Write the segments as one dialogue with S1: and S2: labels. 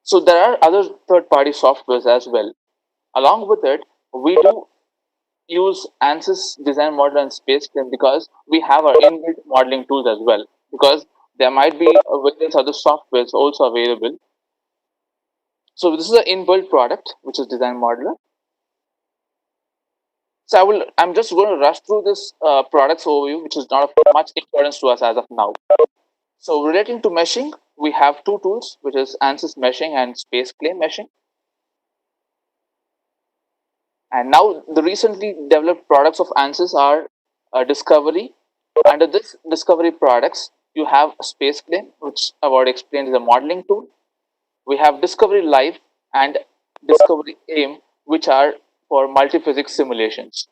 S1: So there are other third-party softwares as well. Along with it, we do use ANSYS design model and SpaceClaim because we have our inbuilt modeling tools as well. Because there might be various other softwares also available. So this is an inbuilt product, which is design modeler. So I'm just going to rush through this products overview, which is not of much importance to us as of now. So relating to meshing, we have two tools, which is ANSYS meshing and SpaceClaim meshing. And now the recently developed products of ANSYS are Discovery. Under this Discovery products, you have SpaceClaim, which I've already explained is a modeling tool. We have Discovery Live and Discovery AIM, which are for multiphysics simulations.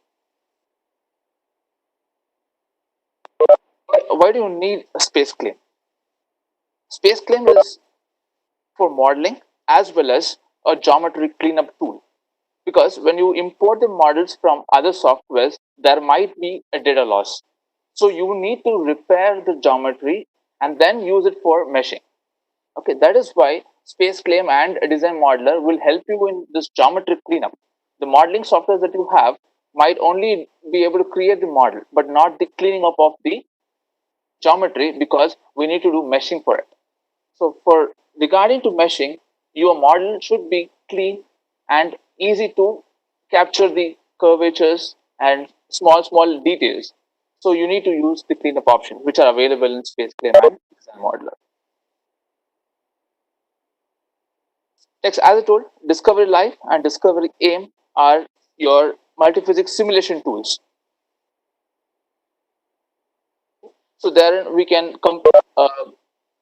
S1: Why do you need a SpaceClaim? SpaceClaim is for modeling as well as a geometry cleanup tool. Because when you import the models from other softwares, there might be a data loss. So you need to repair the geometry and then use it for meshing. Okay, that is why SpaceClaim and a design modeler will help you in this geometry cleanup. The modeling software that you have might only be able to create the model, but not the cleaning up of the geometry because we need to do meshing for it. So for regarding to meshing, your model should be clean and easy to capture the curvatures and small details. So you need to use the cleanup options, which are available in SpaceClaim and Design Modeler. Next, as I told, Discovery Live and Discovery AIM are your multiphysics simulation tools. So there we can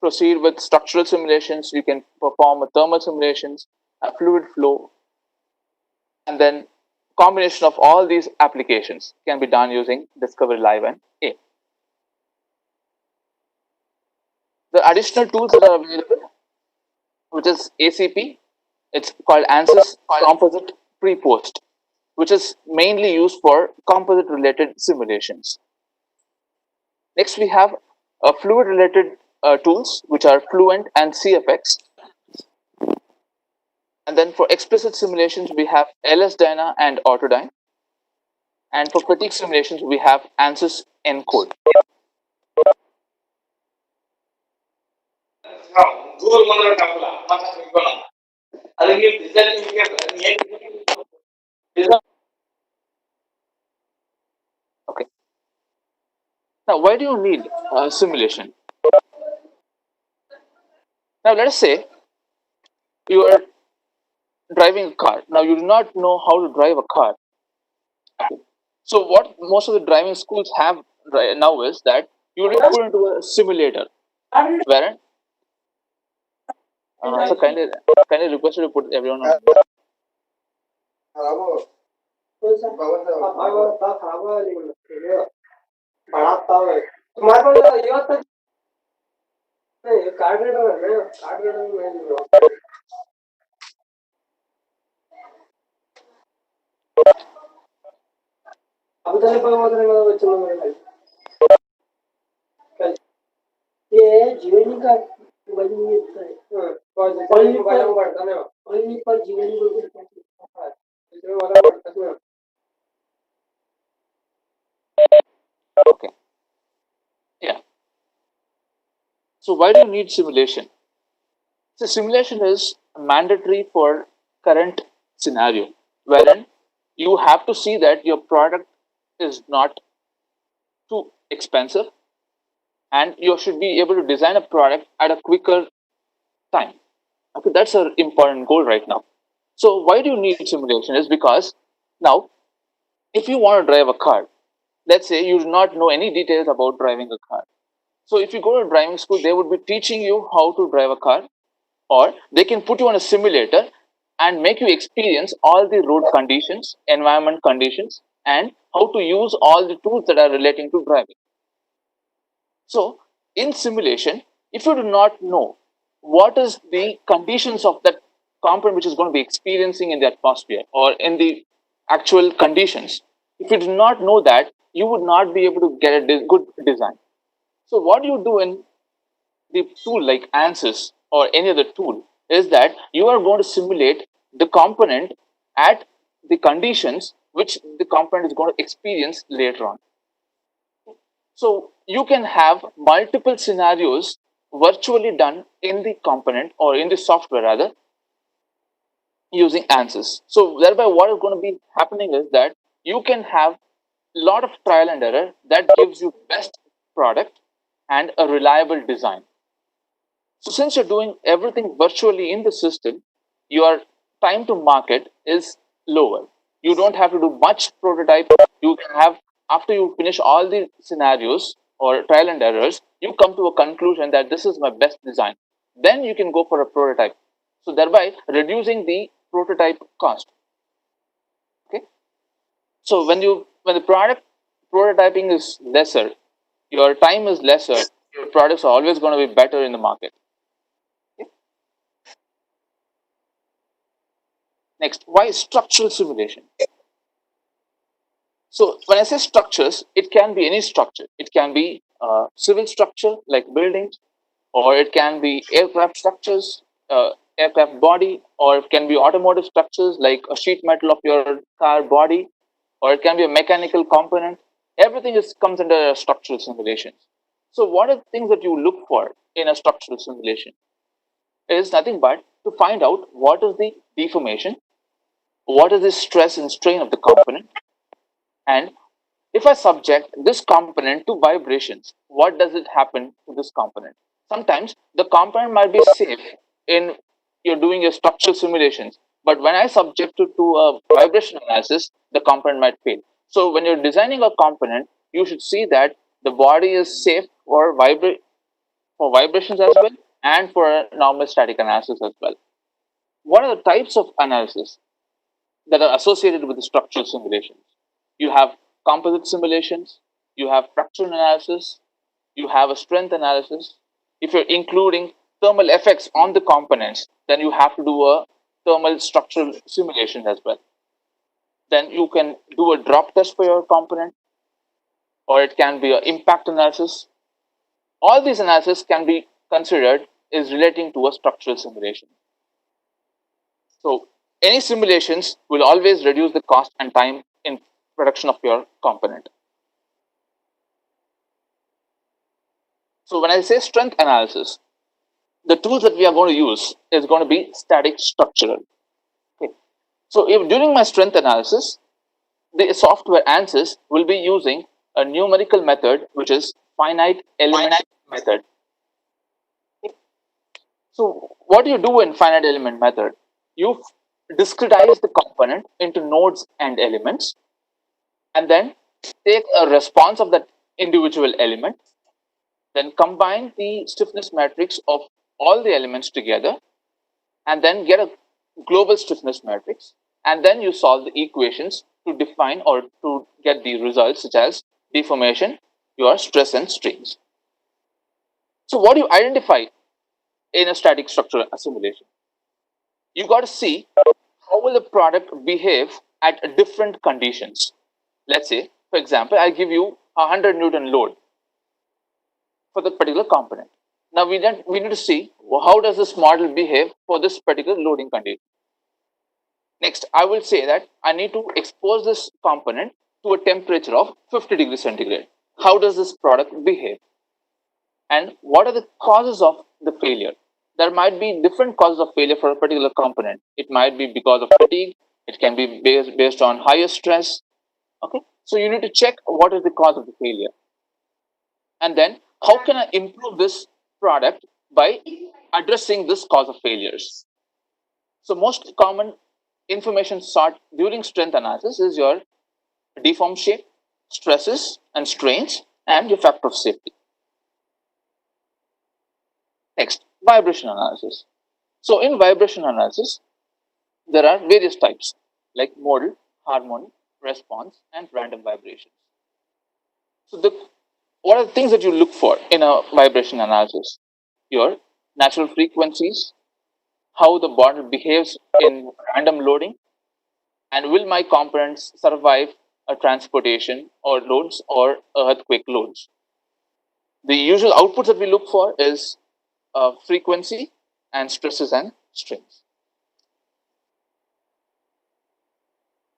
S1: proceed with structural simulations. You can perform thermal simulations, fluid flow, and then combination of all these applications can be done using Discovery Live and AIM. The additional tools that are available, which is ACP, it's called ANSYS Composite Pre-Post, which is mainly used for composite related simulations. Next, we have fluid related tools, which are Fluent and CFX. And then for explicit simulations, we have LSDyna and Autodyne. And for fatigue simulations, we have ANSYS Encode. Okay. Now, why do you need simulation? Now, let us say you are driving a car. Now, you do not know how to drive a car. Okay. So, what most of the driving schools have right now is that you need to put into a simulator, wherein so kindly request you to put everyone on. Okay. Yeah. So why do you need simulation? So simulation is mandatory for current scenario, wherein you have to see that your product is not too expensive and you should be able to design a product at a quicker time. Okay, that's an important goal right now. So why do you need simulation is because now if you want to drive a car, let's say you do not know any details about driving a car. So if you go to driving school, they would be teaching you how to drive a car, or they can put you on a simulator and make you experience all the road conditions, environment conditions, and how to use all the tools that are relating to driving. So in simulation, if you do not know what is the conditions of that component which is going to be experiencing in the atmosphere or in the actual conditions, if you do not know that, you would not be able to get a good design. So what you do in the tool like ANSYS or any other tool is that you are going to simulate the component at the conditions which the component is going to experience later on. So you can have multiple scenarios virtually done in the component or in the software rather using ANSYS. So thereby what is going to be happening is that you can have a lot of trial and error that gives you best product and a reliable design. So since you're doing everything virtually in the system, your time to market is lower. You don't have to do much prototype. You can have, after you finish all the scenarios or trial and errors, you come to a conclusion that this is my best design. Then you can go for a prototype. So thereby reducing the prototype cost. Okay. So when the product prototyping is lesser, your time is lesser, your products are always going to be better in the market. Next, why structural simulation? So when I say structures, it can be any structure. It can be civil structure like buildings, or it can be aircraft structures, aircraft body, or it can be automotive structures like a sheet metal of your car body, or it can be a mechanical component. Everything comes under structural simulations. So what are the things that you look for in a structural simulation? It is nothing but to find out what is the deformation, what is the stress and strain of the component, and if I subject this component to vibrations, what does it happen to this component? Sometimes the component might be safe in you're doing your structural simulations, but when I subject it to a vibration analysis, the component might fail. So when you're designing a component, you should see that the body is safe for vibrations as well and for normal static analysis as well. What are the types of analysis that are associated with the structural simulations? You have composite simulations, you have fracture analysis, you have a strength analysis. If you're including thermal effects on the components, then you have to do a thermal structural simulation as well. Then you can do a drop test for your component, or it can be an impact analysis. All these analysis can be considered is relating to a structural simulation. So any simulations will always reduce the cost and time in production of your component. So when I say strength analysis, the tools that we are going to use is going to be static structural. Okay. So if during my strength analysis, the software ANSYS will be using a numerical method which is finite element method. Okay. So what you do in finite element method, you discretize the component into nodes and elements, and then take a response of that individual element, then combine the stiffness matrix of all the elements together, and then get a global stiffness matrix, and then you solve the equations to define or to get the results such as deformation, your stress and strains. So what do you identify in a static structural simulation? You got to see how will the product behave at different conditions. Let's say, for example, I'll give you a 100 Newton load for the particular component. Now we need to see how does this model behave for this particular loading condition. Next, I will say that I need to expose this component to a temperature of 50 degrees centigrade. How does this product behave? And what are the causes of the failure? There might be different causes of failure for a particular component. It might be because of fatigue. It can be based on higher stress. Okay, so you need to check what is the cause of the failure. And then how can I improve this product by addressing this cause of failures? So most common information sought during strength analysis is your deform shape, stresses and strains, and your factor of safety. Next, vibration analysis. So in vibration analysis, there are various types like modal, harmonic, response, and random vibrations. So what are the things that you look for in a vibration analysis? Your natural frequencies, how the body behaves in random loading, and will my components survive a transportation or loads or earthquake loads. The usual outputs that we look for is frequency and stresses and strings.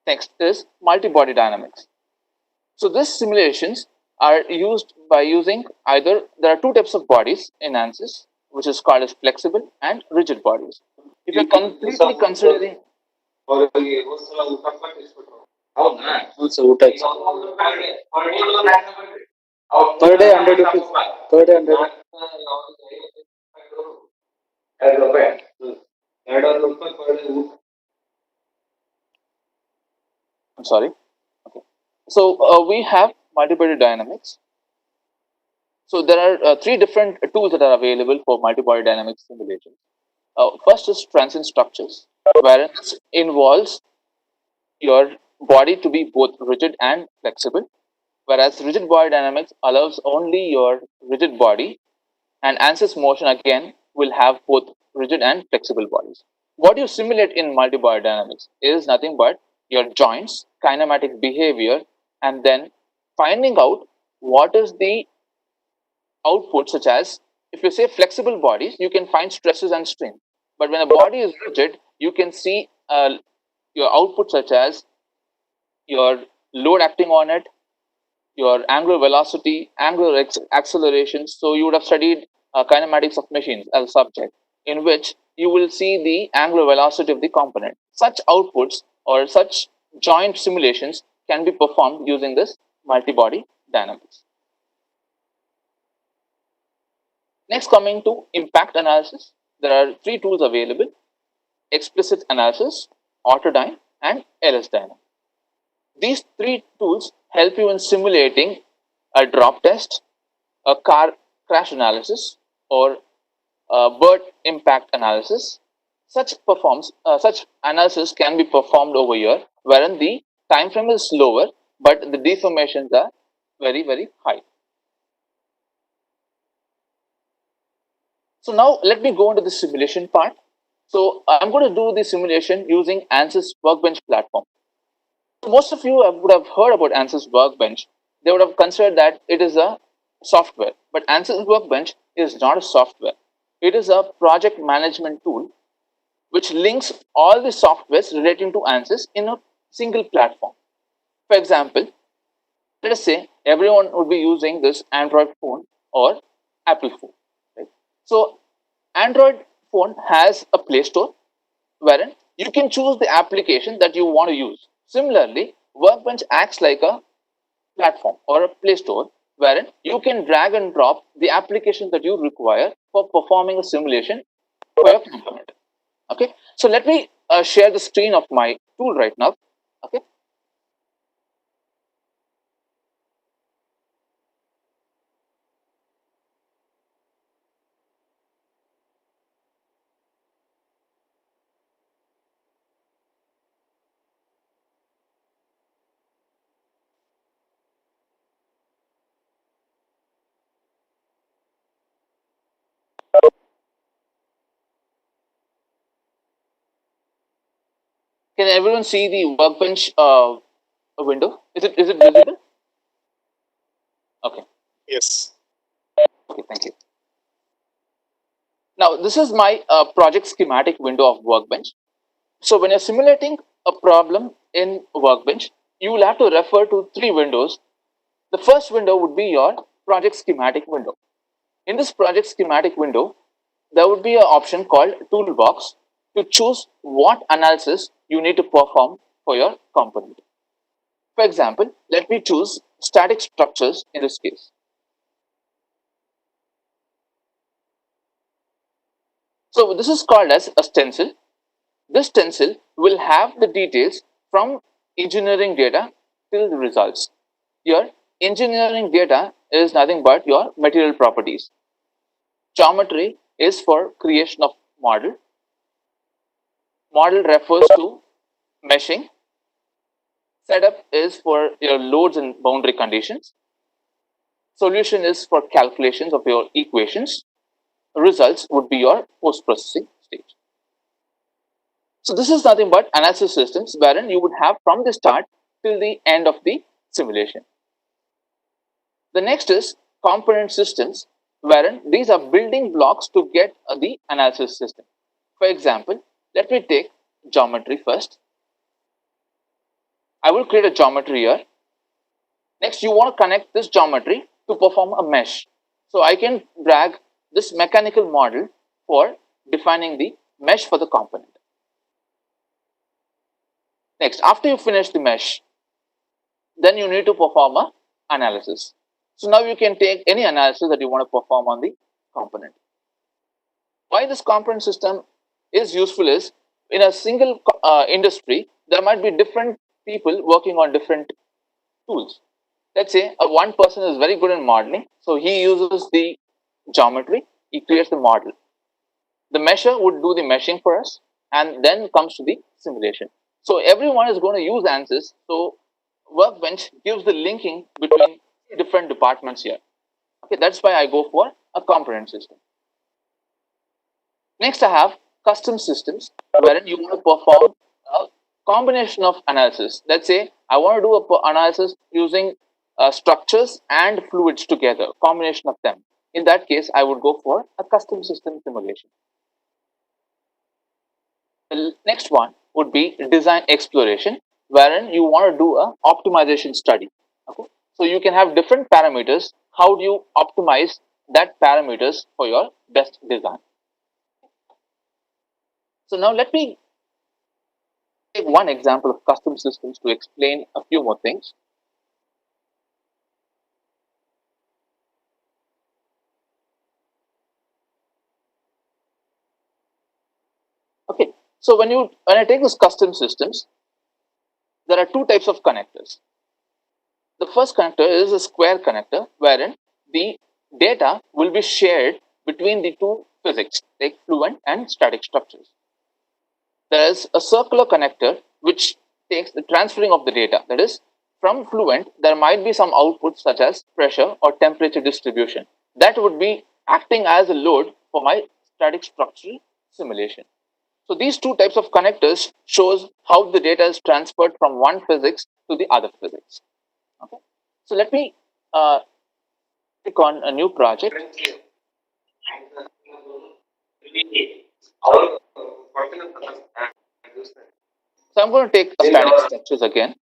S1: Next is multi-body dynamics. So these simulations are used by using either, there are two types of bodies in ANSYS, which is called as flexible and rigid bodies. If you're completely considering
S2: per day 100 rupees. Per day 100.
S1: I'm sorry. Okay. So we have multi-body dynamics. So there are three different tools that are available for multi-body dynamics simulation. First is transient structures, wherein this involves your body to be both rigid and flexible, whereas rigid body dynamics allows only your rigid body, and ANSYS motion again will have both rigid and flexible bodies. What you simulate in multi-body dynamics is nothing but your joints, kinematic behavior, and then finding out what is the output, such as if you say flexible bodies, you can find stresses and strain. But when a body is rigid, you can see your output, such as your load acting on it, your angular velocity, angular acceleration. So you would have studied kinematics of machines as a subject, in which you will see the angular velocity of the component. Such outputs or such joint simulations can be performed using this multi-body dynamics. Next, coming to impact analysis, there are three tools available: explicit analysis, autodyne, and LSDyne. These three tools help you in simulating a drop test, a car crash analysis, or a bird impact analysis. Such analysis can be performed over here, wherein the time frame is lower, but the deformations are very, very high. So now let me go into the simulation part. So I'm going to do the simulation using ANSYS Workbench platform. Most of you would have heard about ANSYS Workbench. They would have considered that it is a software, but ANSYS Workbench is not a software. It is a project management tool which links all the softwares relating to ANSYS in a single platform. For example, let us say everyone would be using this Android phone or Apple phone. Right? So Android phone has a Play Store wherein you can choose the application that you want to use. Similarly, Workbench acts like a platform or a Play Store wherein you can drag and drop the application that you require for performing a simulation for your component. Okay, so let me share the screen of my tool right now. Okay, can everyone see the Workbench window? Is it visible? Okay.
S2: Yes.
S1: Okay, thank you. Now this is my project schematic window of Workbench. So when you're simulating a problem in Workbench, you will have to refer to three windows. The first window would be your project schematic window. In this project schematic window, there would be an option called toolbox to choose what analysis you need to perform for your component. For example, let me choose static structures in this case. So this is called as a stencil. This stencil will have the details from engineering data till the results. Your engineering data is nothing but your material properties. Geometry is for creation of model. Model refers to meshing. Setup is for your loads and boundary conditions. Solution is for calculations of your equations. Results would be your post-processing stage. So this is nothing but analysis systems wherein you would have from the start till the end of the simulation. The next is component systems, wherein these are building blocks to get the analysis system. For example, let me take geometry first. I will create a geometry here. Next, you want to connect this geometry to perform a mesh. So I can drag this mechanical model for defining the mesh for the component. Next, after you finish the mesh, then you need to perform a analysis. So now you can take any analysis that you want to perform on the component. Why this component system is useful is, in a single industry, there might be different people working on different tools. Let's say one person is very good in modeling, so he uses the geometry, he creates the model. The mesher would do the meshing for us, and then comes to the simulation. So everyone is going to use ANSYS. So Workbench gives the linking between different departments here. Okay, that's why I go for a component system. Next, I have custom systems, wherein you want to perform a combination of analysis. Let's say I want to do a analysis using structures and fluids together, combination of them. In that case, I would go for a custom system simulation. The next one would be design exploration, wherein you want to do a optimization study. Okay, so you can have different parameters. How do you optimize that parameters for your best design? So now let me take one example of custom systems to explain a few more things. Okay, so when I take this custom systems, there are two types of connectors. The first connector is a square connector, wherein the data will be shared between the two physics, like fluent and static structures. There is a circular connector which takes the transferring of the data. That is, from fluent, there might be some outputs such as pressure or temperature distribution. That would be acting as a load for my static structural simulation. So these two types of connectors shows how the data is transferred from one physics to the other physics. Okay. So let me click on a new project. So I'm going to take static structures again.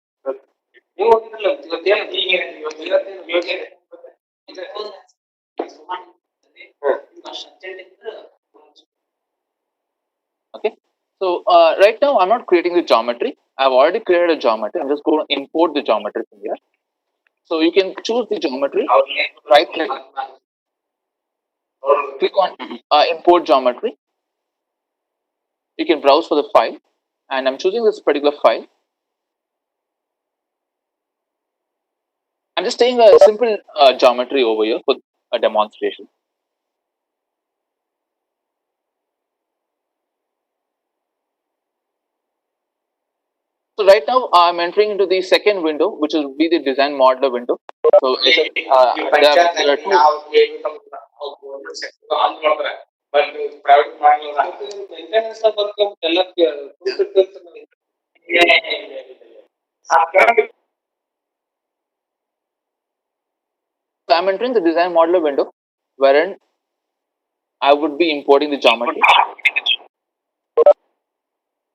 S1: Okay. So right now I'm not creating the geometry. I've already created a geometry. I'm just going to import the geometry from here. So you can choose the geometry, right click, click on import geometry. You can browse for the file, and I'm choosing this particular file. I'm just taking a simple geometry over here for a demonstration. So right now I'm entering into the second window, which will be the design modeler window. So there are two. So I'm entering the design modeler window, wherein I would be importing the geometry.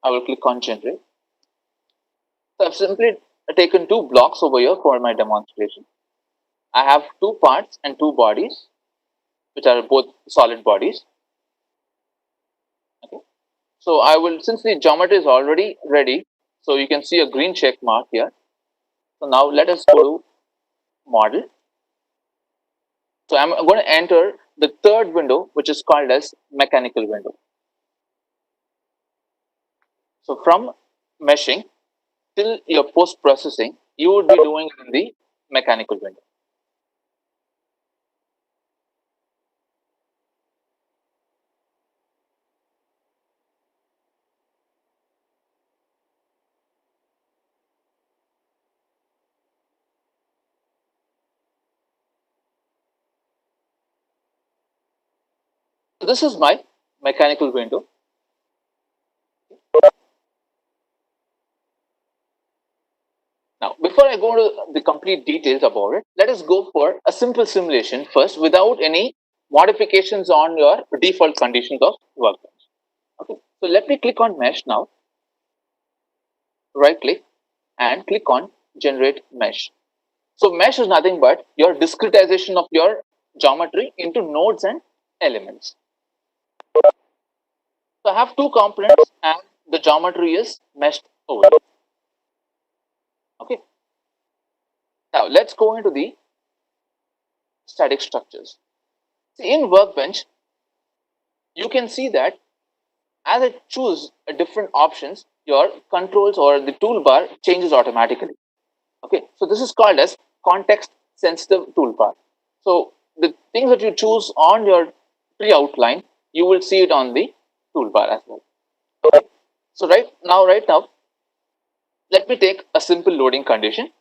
S1: I will click on generate. So I've simply taken two blocks over here for my demonstration. I have two parts and two bodies, which are both solid bodies. Okay. So I will, since the geometry is already ready, so you can see a green check mark here. So now let us go to model. So I'm going to enter the third window, which is called as mechanical window. So from meshing till your post processing, you would be doing in the mechanical window. So this is my mechanical window. Now, before I go to the complete details about it, let us go for a simple simulation first without any modifications on your default conditions of Workbench. Okay. So let me click on mesh now, right click and click on generate mesh. So mesh is nothing but your discretization of your geometry into nodes and elements. So I have two components and the geometry is meshed over here. Okay. Now let's go into the static structures. See, in Workbench, you can see that as I choose a different options, your controls or the toolbar changes automatically. Okay, so this is called as context sensitive toolbar. So the things that you choose on your tree outline, you will see it on the toolbar as well. Okay, so right now, let me take a simple loading condition.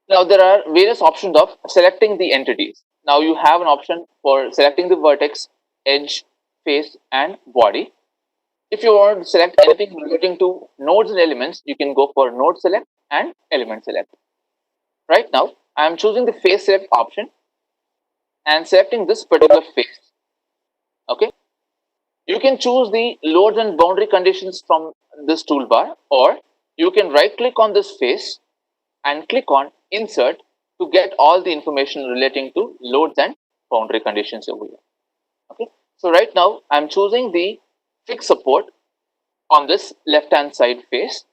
S1: Now there are various options of selecting the entities. Now you have an option for selecting the vertex, edge, face, and body. If you want to select anything relating to nodes and elements, you can go for node select and element select. Right now, I am choosing the face select option and selecting this particular face. Okay, you can choose the loads and boundary conditions from this toolbar, or you can right click on this face and click on insert to get all the information relating to loads and boundary conditions over here. Okay, so right now I'm choosing the fixed support on this left hand side face.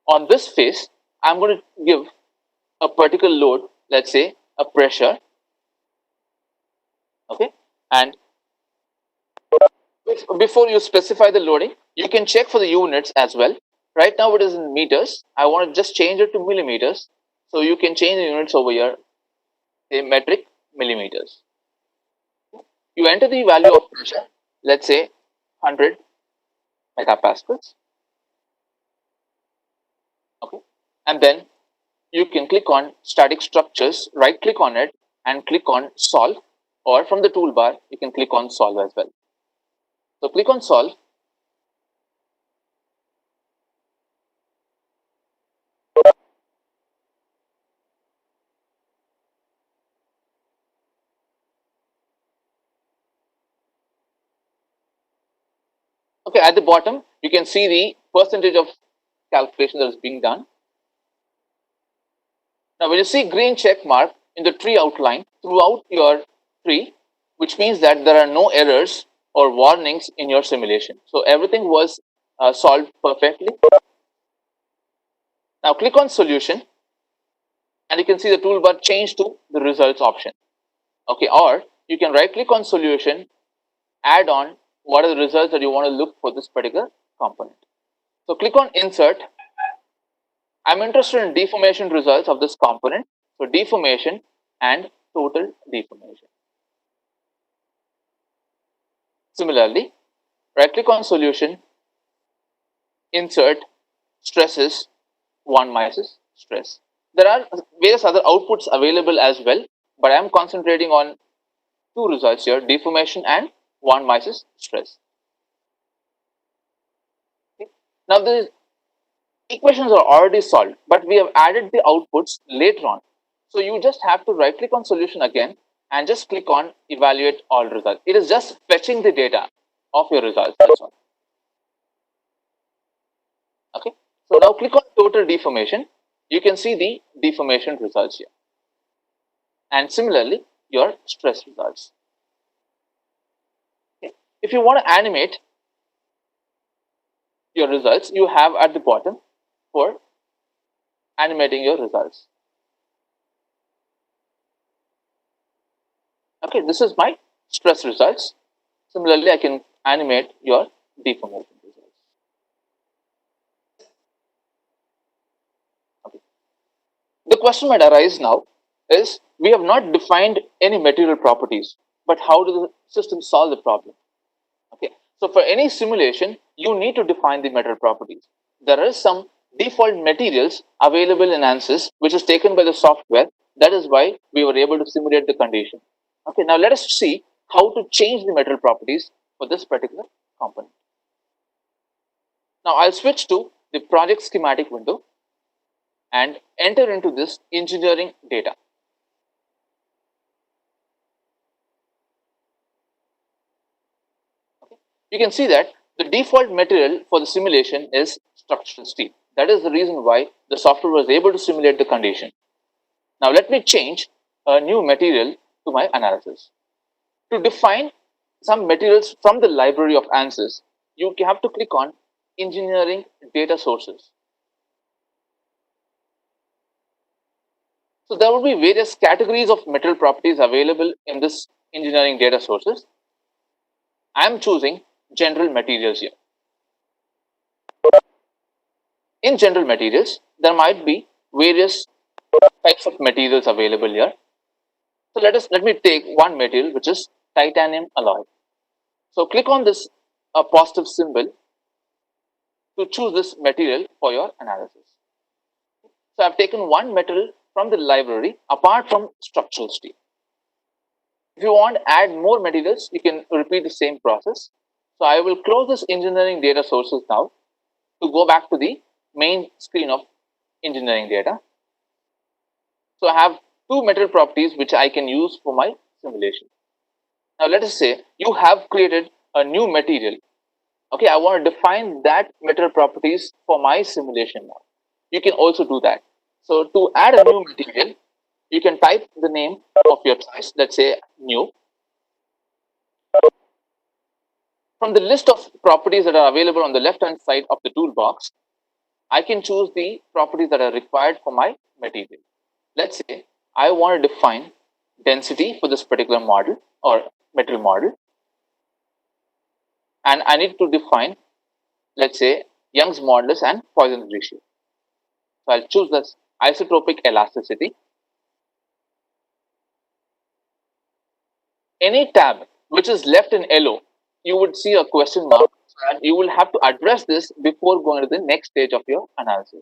S1: On this face, I'm going to give a particular load, let's say a pressure. Okay, and before you specify the loading, you can check for the units as well. Right now it is in meters. I want to just change it to millimeters. So you can change the units over here, say metric millimeters. You enter the value of pressure, let's say 100 megapascals. Okay, and then you can click on static structures, right click on it and click on solve, or from the toolbar you can click on solve as well. So click on solve. Okay, at the bottom you can see the percentage of calculation that is being done. Now when you see green check mark in the tree outline throughout your tree, which means that there are no errors or warnings in your simulation. So everything was solved perfectly. Now click on solution and you can see the toolbar change to the results option. Okay, or you can right click on solution, add on what are the results that you want to look for this particular component. So click on insert. I'm interested in deformation results of this component. So deformation and total deformation. Similarly, right click on solution, insert stresses, 1 minus stress. There are various other outputs available as well, but I am concentrating on two results here, deformation and 1 minus stress. Okay. Now the equations are already solved, but we have added the outputs later on. So you just have to right click on solution again and just click on evaluate all results. It is just fetching the data of your results. That's all. Okay. So now click on total deformation. You can see the deformation results here. And similarly, your stress results. Okay. If you want to animate your results, you have at the bottom for animating your results. Okay, this is my stress results. Similarly, I can animate your deformation results. Okay. The question might arise now is we have not defined any material properties, but how does the system solve the problem? Okay, so for any simulation, you need to define the material properties. There are some default materials available in ANSYS, which is taken by the software. That is why we were able to simulate the condition. Okay, now let us see how to change the material properties for this particular component. Now I'll switch to the project schematic window and enter into this engineering data. you can see that the default material for the simulation is structural steel. That is the reason why the software was able to simulate the condition. Now let me change a new material to my analysis. To define some materials from the library of ANSYS, you have to click on engineering data sources. So there will be various categories of material properties available in this engineering data sources. I am choosing general materials here. In general materials, there might be various types of materials available here. So let me take one material, which is titanium alloy. So click on this positive symbol to choose this material for your analysis. So I've taken one metal from the library apart from structural steel. If you want to add more materials, you can repeat the same process. So I will close this engineering data sources now to go back to the main screen of engineering data. So I have two material properties which I can use for my simulation. Now let us say you have created a new material. Okay, I want to define that material properties for my simulation now. You can also do that. So to add a new material, you can type the name of your choice. Let's say new. From the list of properties that are available on the left hand side of the toolbox, I can choose the properties that are required for my material. Let's say I want to define density for this particular model or material model, and I need to define, let's say, Young's modulus and Poisson ratio. So I'll choose this isotropic elasticity. Any tab which is left in yellow, you would see a question mark, and you will have to address this before going to the next stage of your analysis.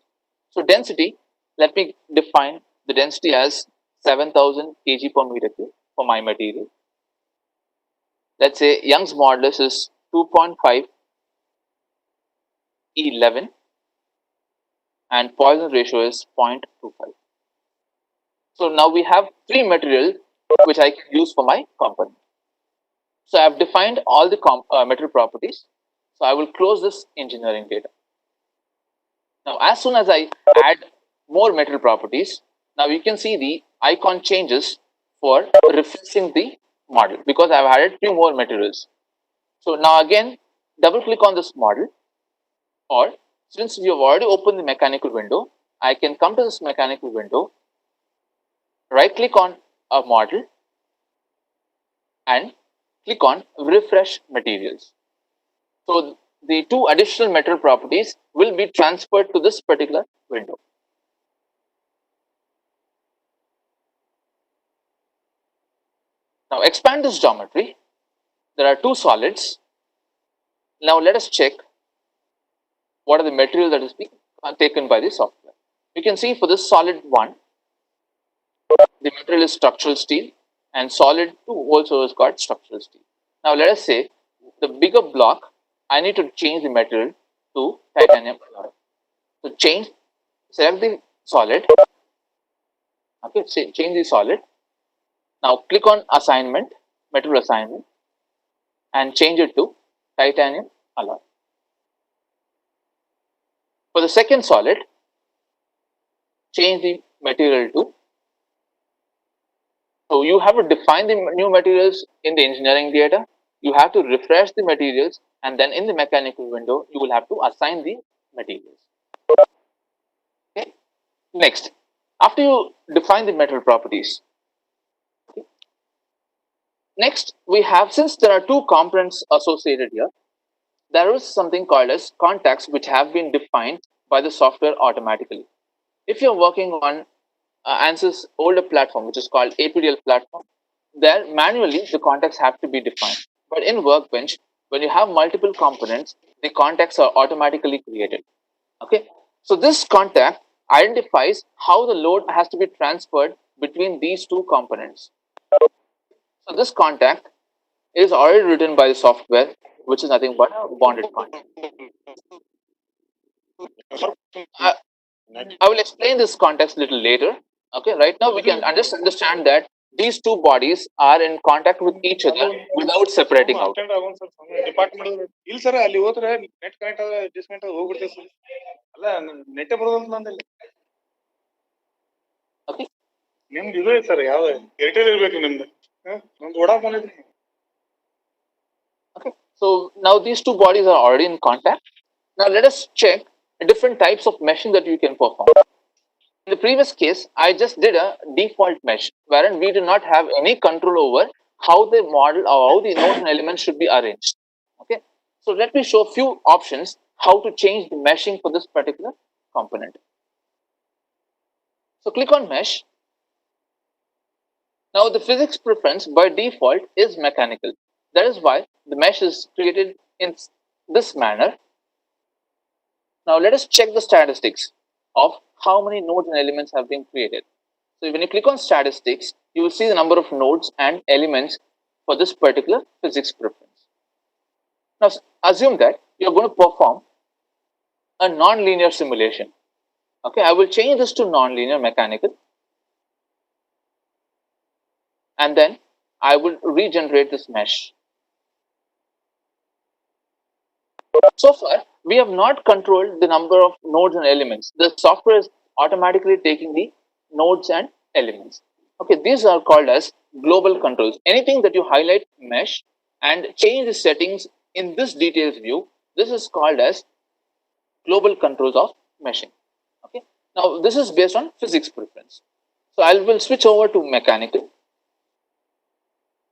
S1: So density, let me define the density as 7,000 kg per meter cube for my material. Let's say Young's modulus is 2.5 E11 and Poisson ratio is 0.25. So now we have three materials which I can use for my component. So I have defined all the material properties. So I will close this engineering data. Now as soon as I add more material properties, now you can see the icon changes for refreshing the model because I have added few more materials. So now again, double click on this model, or since we have already opened the mechanical window, I can come to this mechanical window, right click on a model and click on refresh materials. So the two additional material properties will be transferred to this particular window. Now expand this geometry. There are two solids. Now let us check what are the material that is being taken by the software. You can see for this solid 1, the material is structural steel, and solid 2 also has got structural steel. Now let us say the bigger block, I need to change the material to titanium alloy. So select the solid. Okay, change the solid. Now click on assignment, material assignment, and change it to titanium alloy. For the second solid, change the material to. So you have to define the new materials in the engineering data. You have to refresh the materials, and then in the mechanical window, you will have to assign the materials. Okay. Next, after you define the material properties, okay, next we have, since there are two components associated here, there is something called as contacts which have been defined by the software automatically. If you're working on ANSYS older platform, which is called APDL platform, there manually the contacts have to be defined. But in Workbench, when you have multiple components, the contacts are automatically created. Okay, so this contact identifies how the load has to be transferred between these two components. So this contact is already written by the software, which is nothing but a bonded contact. I will explain this context a little later. Okay, right now we can understand that these two bodies are in contact with each other without separating out.
S2: Department ಇಲ್ಲ sir ಅಲ್ಲಿ ಹೋದ್ರೆ net connect ಆದ್ರೆ disconnect ಆಗಿ ಹೋಗ್ಬಿಡ್ತೇವೆ sir ಅಲ್ಲ net ಬರೋದಿಲ್ಲ ನಂದಲ್ಲಿ
S1: Okay.
S2: ನಿಮ್ದು ಇದು sir ಯಾವ ಏರ್ಟೆಲ್ ಇರಬೇಕು ನಿಮ್ದು ನಮ್ದು ವೋಡಾಫೋನ್ ಇದೆ.
S1: Okay. So now these two bodies are already in contact. Now let us check different types of meshing that you can perform. In the previous case, I just did a default mesh wherein we do not have any control over how the model or how the nodes and elements should be arranged. Okay. So let me show a few options how to change the meshing for this particular component. So click on mesh. Now the physics preference by default is mechanical. That is why the mesh is created in this manner. Now let us check the statistics of how many nodes and elements have been created. So when you click on statistics, you will see the number of nodes and elements for this particular physics preference. Now assume that you are going to perform a non-linear simulation. Okay, I will change this to non-linear mechanical, and then I will regenerate this mesh. So far, we have not controlled the number of nodes and elements. The software is automatically taking the nodes and elements. Okay, these are called as global controls. Anything that you highlight mesh and change the settings in this details view, this is called as global controls of meshing. Okay, now this is based on physics preference. So I will switch over to mechanical.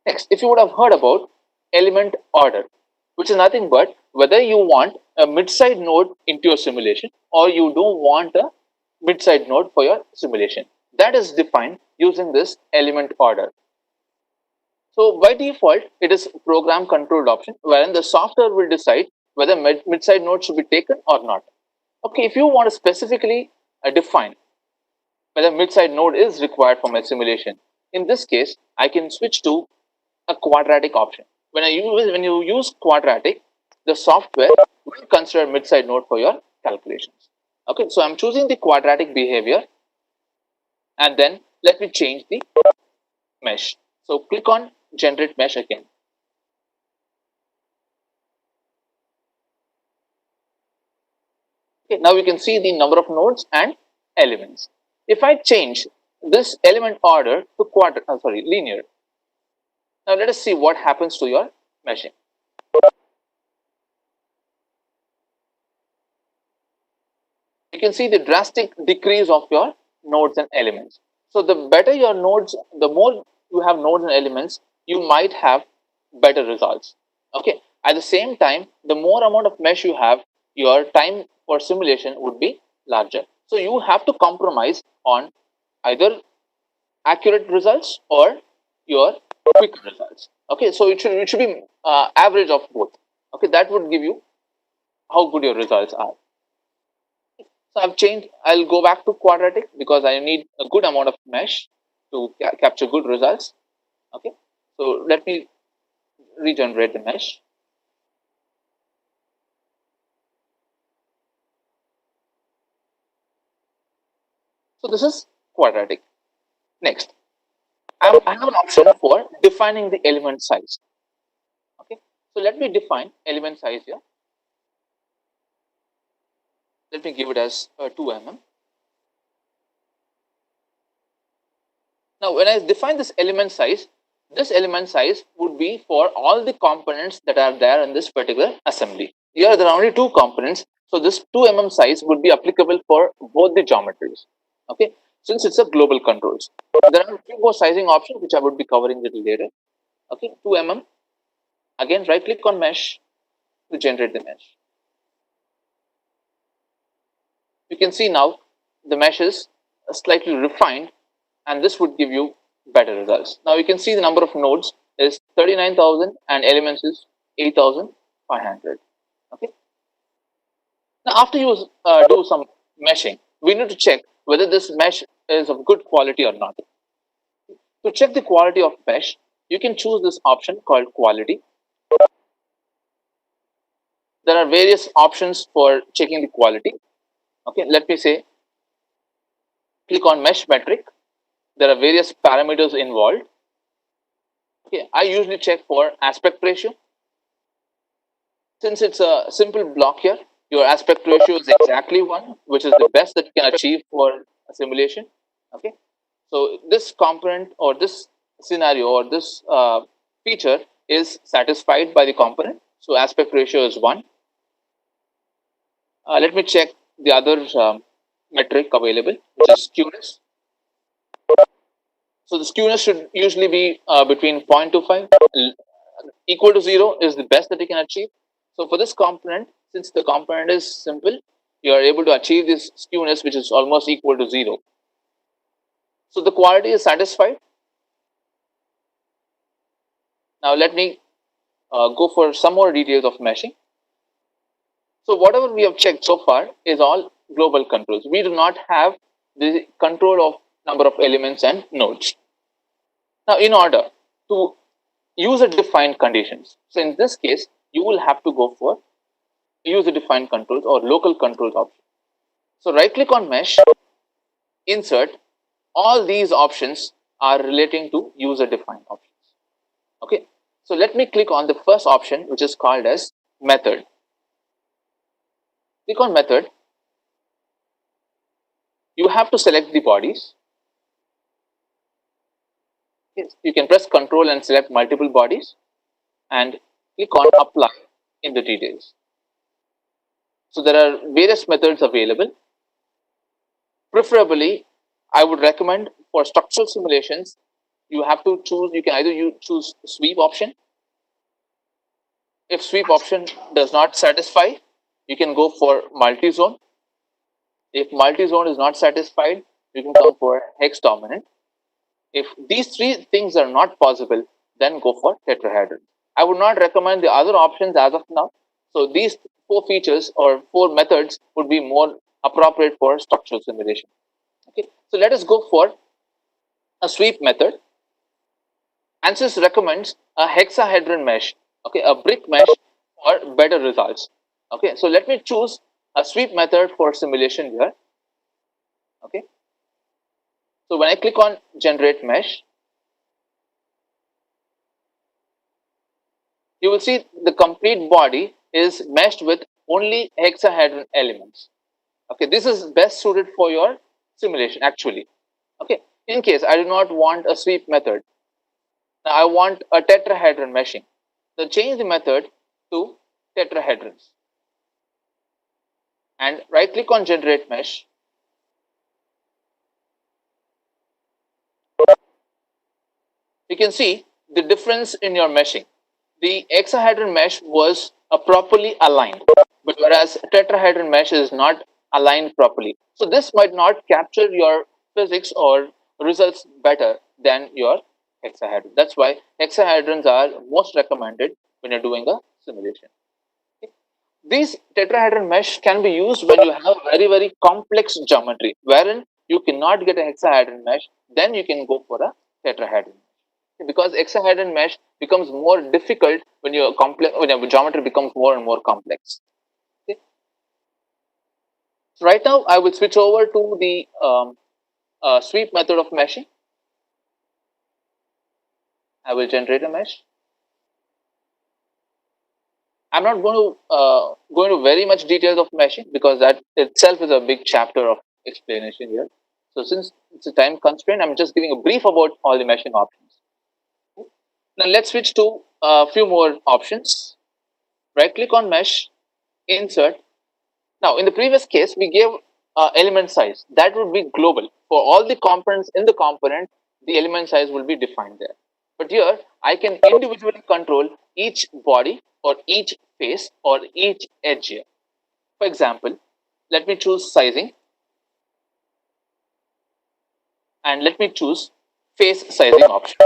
S1: Next, if you would have heard about element order, which is nothing but whether you want a mid-side node into your simulation or you don't want a mid-side node for your simulation. That is defined using this element order. So by default, it is program controlled option wherein the software will decide whether mid-side node should be taken or not. Okay, if you want to specifically define whether mid-side node is required for my simulation, in this case, I can switch to a quadratic option. When you use quadratic, the software will consider mid-side node for your calculations. Okay, so I'm choosing the quadratic behavior, and then let me change the mesh. So click on generate mesh again. Okay, now you can see the number of nodes and elements. If I change this element order to linear, now let us see what happens to your meshing. You can see the drastic decrease of your nodes and elements. So the better your nodes, the more you have nodes and elements, you might have better results. Okay, at the same time, the more amount of mesh you have, your time for simulation would be larger. So you have to compromise on either accurate results or your quick results. Okay, so it should be average of both. Okay, that would give you how good your results are. So I've changed, I'll go back to quadratic because I need a good amount of mesh to capture good results. Okay, so let me regenerate the mesh. So this is quadratic. Next, I have an option for defining the element size. Okay, so let me define element size here. Let me give it as 2 mm. Now when I define this element size would be for all the components that are there in this particular assembly. Here there are only 2 components, so this 2 mm size would be applicable for both the geometries. Okay, since it's a global controls, there are a few more sizing options which I would be covering a little later. Okay, 2 mm. Again, right click on mesh to generate the mesh. You can see now the mesh is slightly refined, and this would give you better results. Now you can see the number of nodes is 39,000 and elements is 8,500. Okay. Now after you do some meshing, we need to check whether this mesh is of good quality or not. To check the quality of mesh, you can choose this option called quality. There are various options for checking the quality. Okay, let me say click on mesh metric, there are various parameters involved. Okay, I usually check for aspect ratio. Since it's a simple block here, your aspect ratio is exactly 1, which is the best that you can achieve for a simulation. Okay, so this component or this scenario or this feature is satisfied by the component. So aspect ratio is 1. Let me check the other metric available, which is skewness. So the skewness should usually be between 0.25. Equal to 0 is the best that you can achieve. So for this component, since the component is simple, you are able to achieve this skewness, which is almost equal to 0. So the quality is satisfied. Now let me go for some more details of meshing. So whatever we have checked so far is all global controls. We do not have the control of number of elements and nodes. Now in order to user defined conditions, so in this case you will have to go for user defined controls or local controls option. So right click on mesh, insert. All these options are relating to user defined options. Okay, so let me click on the first option, which is called as method. Click on method. You have to select the bodies. Yes, you can press Control and select multiple bodies and click on apply in the details. So there are various methods available. Preferably, I would recommend for structural simulations, you have to choose, you can either choose sweep option. If sweep option does not satisfy, you can go for multi-zone. If multi-zone is not satisfied, you can come for hex dominant. If these three things are not possible, then go for tetrahedron. I would not recommend the other options as of now. So these 4 features or 4 methods would be more appropriate for structural simulation. Okay, so let us go for a sweep method. ANSYS recommends a hexahedron mesh, okay, a brick mesh for better results. Okay, so let me choose a sweep method for simulation here. Okay, so when I click on generate mesh, you will see the complete body is meshed with only hexahedron elements. Okay, this is best suited for your simulation actually. Okay, in case I do not want a sweep method, now I want a tetrahedron meshing, so change the method to tetrahedrons and right click on generate mesh. You can see the difference in your meshing. The hexahedron mesh was properly aligned, but whereas tetrahedron mesh is not aligned properly. So this might not capture your physics or results better than your hexahedron. That's why hexahedrons are most recommended when you're doing a simulation. These tetrahedron mesh can be used when you have very complex geometry, wherein you cannot get a hexahedron mesh, then you can go for a tetrahedron. Because hexahedron mesh becomes more difficult when your geometry becomes more and more complex. Okay. So right now, I will switch over to the sweep method of meshing. I will generate a mesh. I'm not going to go into very much details of meshing because that itself is a big chapter of explanation here. So since it's a time constraint, I'm just giving a brief about all the meshing options. Now let's switch to a few more options. Right click on mesh, insert. Now in the previous case, we gave element size. That would be global. For all the components in the component, the element size will be defined there. But here, I can individually control each body or each face or each edge here. For example, let me choose sizing and let me choose face sizing option.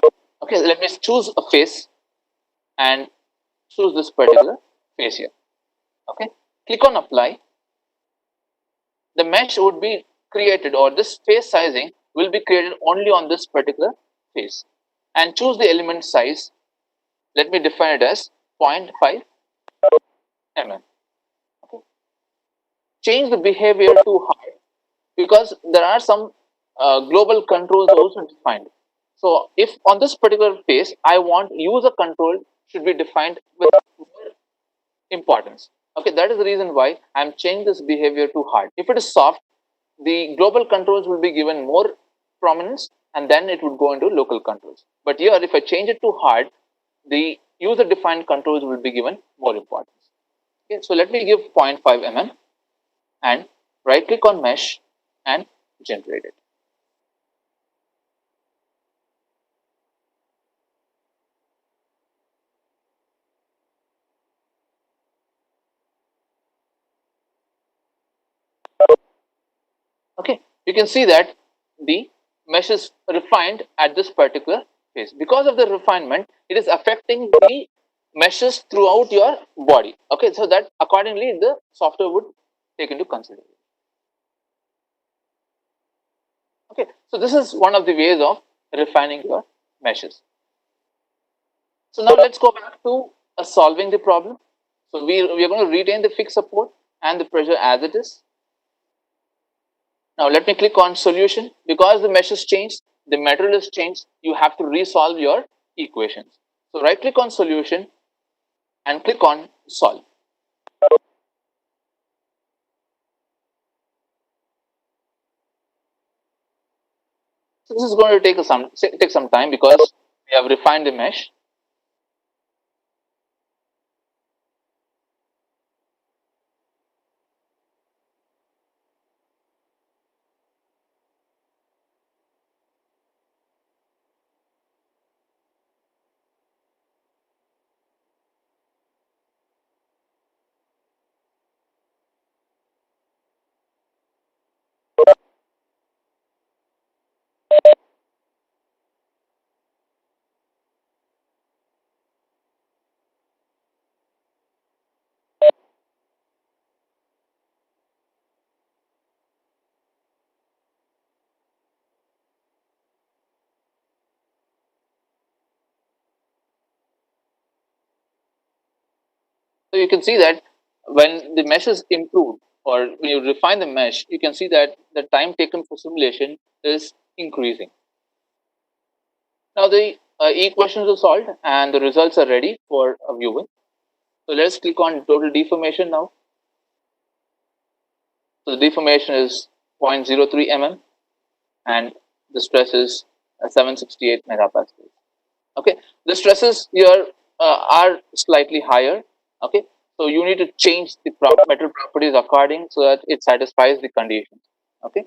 S1: Okay, let me choose a face and choose this particular face here. Okay, click on apply. The mesh would be created or this face sizing will be created only on this particular face. And choose the element size. Let me define it as 0.5 mm. Okay. Change the behavior to hard because there are some global controls are also defined. So if on this particular phase, I want user control should be defined with more importance. Okay, that is the reason why I'm changing this behavior to hard. If it is soft, the global controls will be given more prominence and then it would go into local controls. But here, if I change it to hard, the user defined controls will be given more importance. Okay, so let me give 0.5 mm and right click on mesh and generate it. Okay, you can see that the mesh is refined at this particular phase. Because of the refinement, it is affecting the meshes throughout your body. Okay, so that accordingly the software would take into consideration. Okay, so this is one of the ways of refining your meshes. So now let's go back to solving the problem. So we are going to retain the fixed support and the pressure as it is. Now let me click on solution. Because the mesh is changed, the material is changed, you have to resolve your equations. So right click on solution and click on solve. So this is going to take some time because we have refined the mesh. So you can see that when the mesh is improved or when you refine the mesh, you can see that the time taken for simulation is increasing. Now the equations are solved and the results are ready for viewing. So let's click on total deformation now. So the deformation is 0.03 mm and the stress is 768 megapascals. Okay, the stresses here are slightly higher. Okay, so you need to change the metal properties according so that it satisfies the conditions. Okay,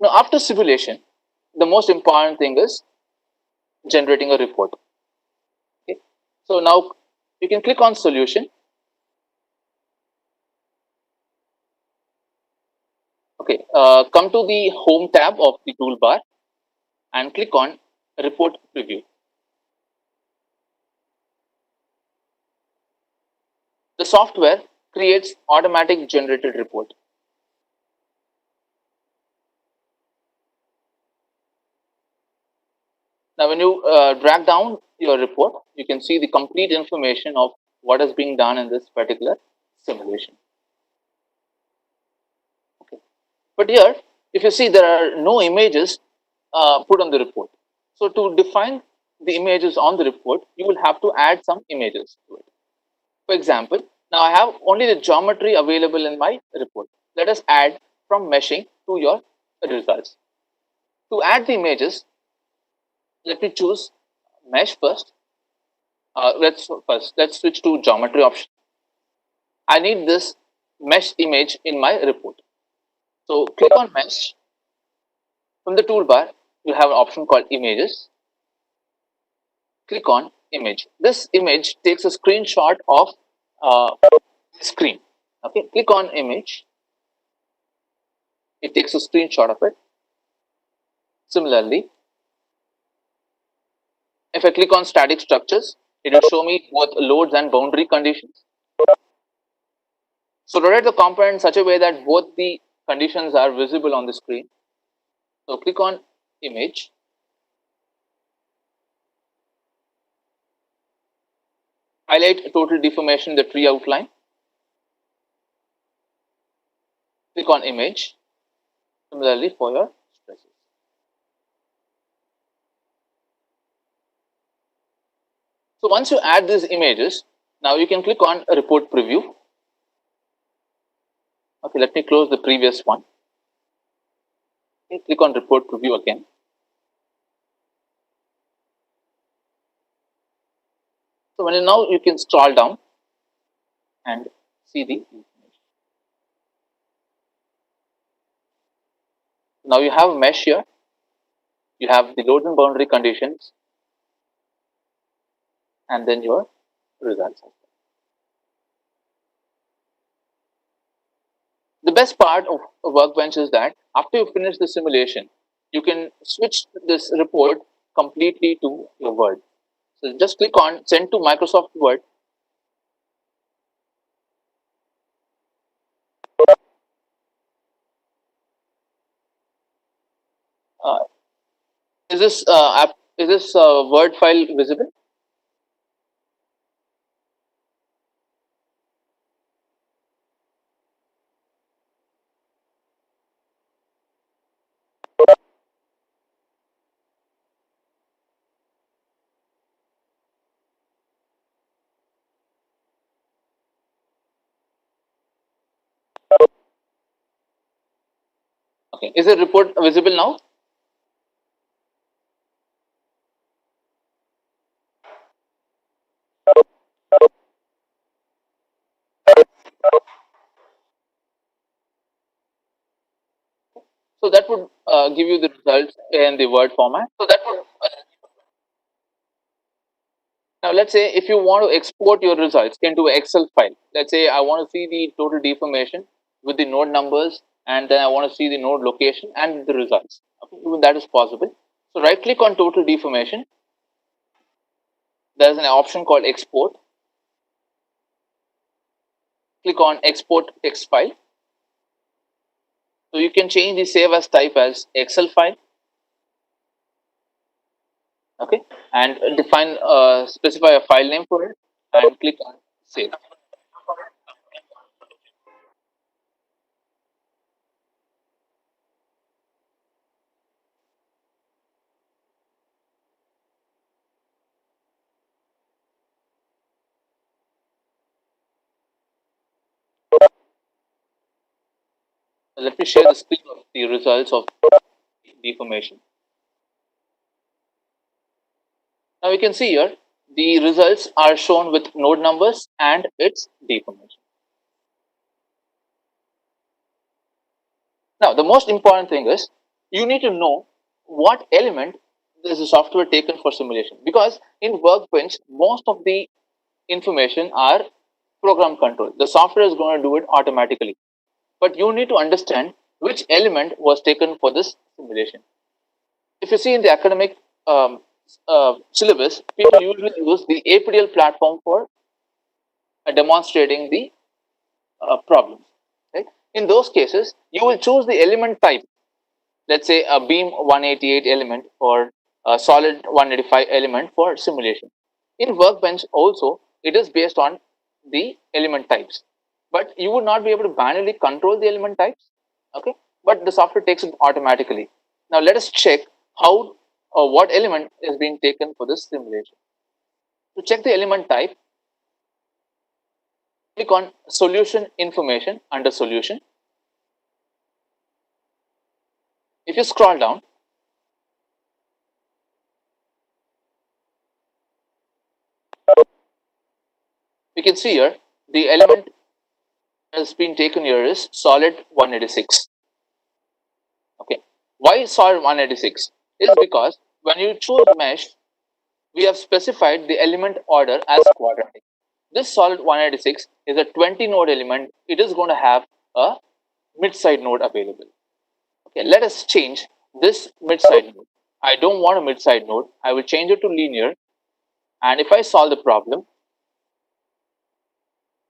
S1: now after simulation, the most important thing is generating a report. Okay, so now you can click on solution. Okay, come to the home tab of the toolbar and click on report preview. The software creates automatic generated report. Now, when you drag down your report, you can see the complete information of what is being done in this particular simulation. Okay. But here, if you see, there are no images put on the report. So to define the images on the report, you will have to add some images to it. For example, now I have only the geometry available in my report. Let us add from meshing to your results. To add the images, let me choose mesh first. Let's switch to geometry option. I need this mesh image in my report. So click on mesh. From the toolbar, you have an option called images. Click on image. This image takes a screenshot of screen. Okay, click on image. It takes a screenshot of it. Similarly, if I click on static structures, it will show me both loads and boundary conditions. So rotate the component in such a way that both the conditions are visible on the screen. So click on image. Highlight total deformation in the tree outline. click on image. Similarly for your stresses. So once you add these images, now you can click on report preview. Okay, let me close the previous one. Okay, click on report preview again. So now you can scroll down and see the information. Now you have mesh here. You have the load and boundary conditions, and then your results. The best part of a Workbench is that after you finish the simulation, you can switch this report completely to your Word. So just click on send to Microsoft Word. Uh, is this Word file visible? Okay, is the report visible now? So that would give you the results in the Word format. So that would now let's say if you want to export your results into an Excel file. Let's say I want to see the total deformation with the node numbers, and then I want to see the node location and the results. Okay, even that is possible. So right click on total deformation. There's an option called export. Click on export text file. So you can change the save as type as Excel file. Okay, and define specify a file name for it and click on save. Let me share the screen of the results of deformation. Now we can see here the results are shown with node numbers and its deformation. Now the most important thing is you need to know what element is the software taken for simulation, because in Workbench most of the information are program control. The software is going to do it automatically, but you need to understand which element was taken for this simulation. If you see in the academic syllabus, people usually use the APDL platform for demonstrating the problems. Right? In those cases, you will choose the element type. Let's say a beam 188 element or a solid 185 element for simulation. In Workbench also, it is based on the element types, but you would not be able to manually control the element types. Okay, but the software takes it automatically. Now let us check how what element is being taken for this simulation. To check the element type, click on solution information under solution. If you scroll down, you can see here the element has been taken here is solid 186. Okay, why solid 186 is because when you choose mesh, we have specified the element order as quadratic. This solid 186 is a 20 node element. It is going to have a mid-side node available. Okay, let us change this mid-side node. I don't want a mid-side node. I will change it to linear, and if I solve the problem,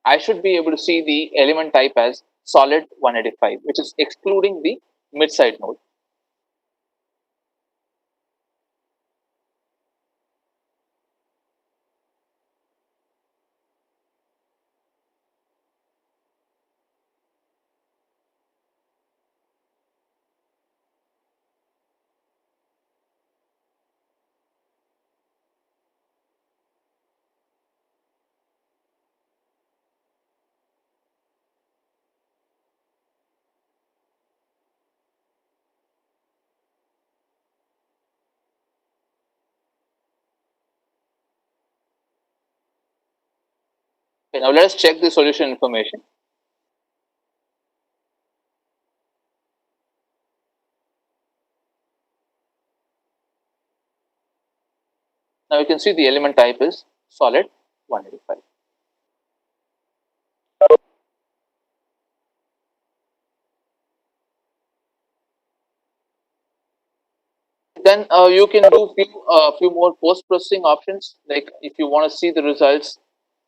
S1: I should be able to see the element type as solid 185, which is excluding the mid-side node. Okay, now let us check the solution information. Now you can see the element type is solid 185. Then you can do few more post processing options, like if you want to see the results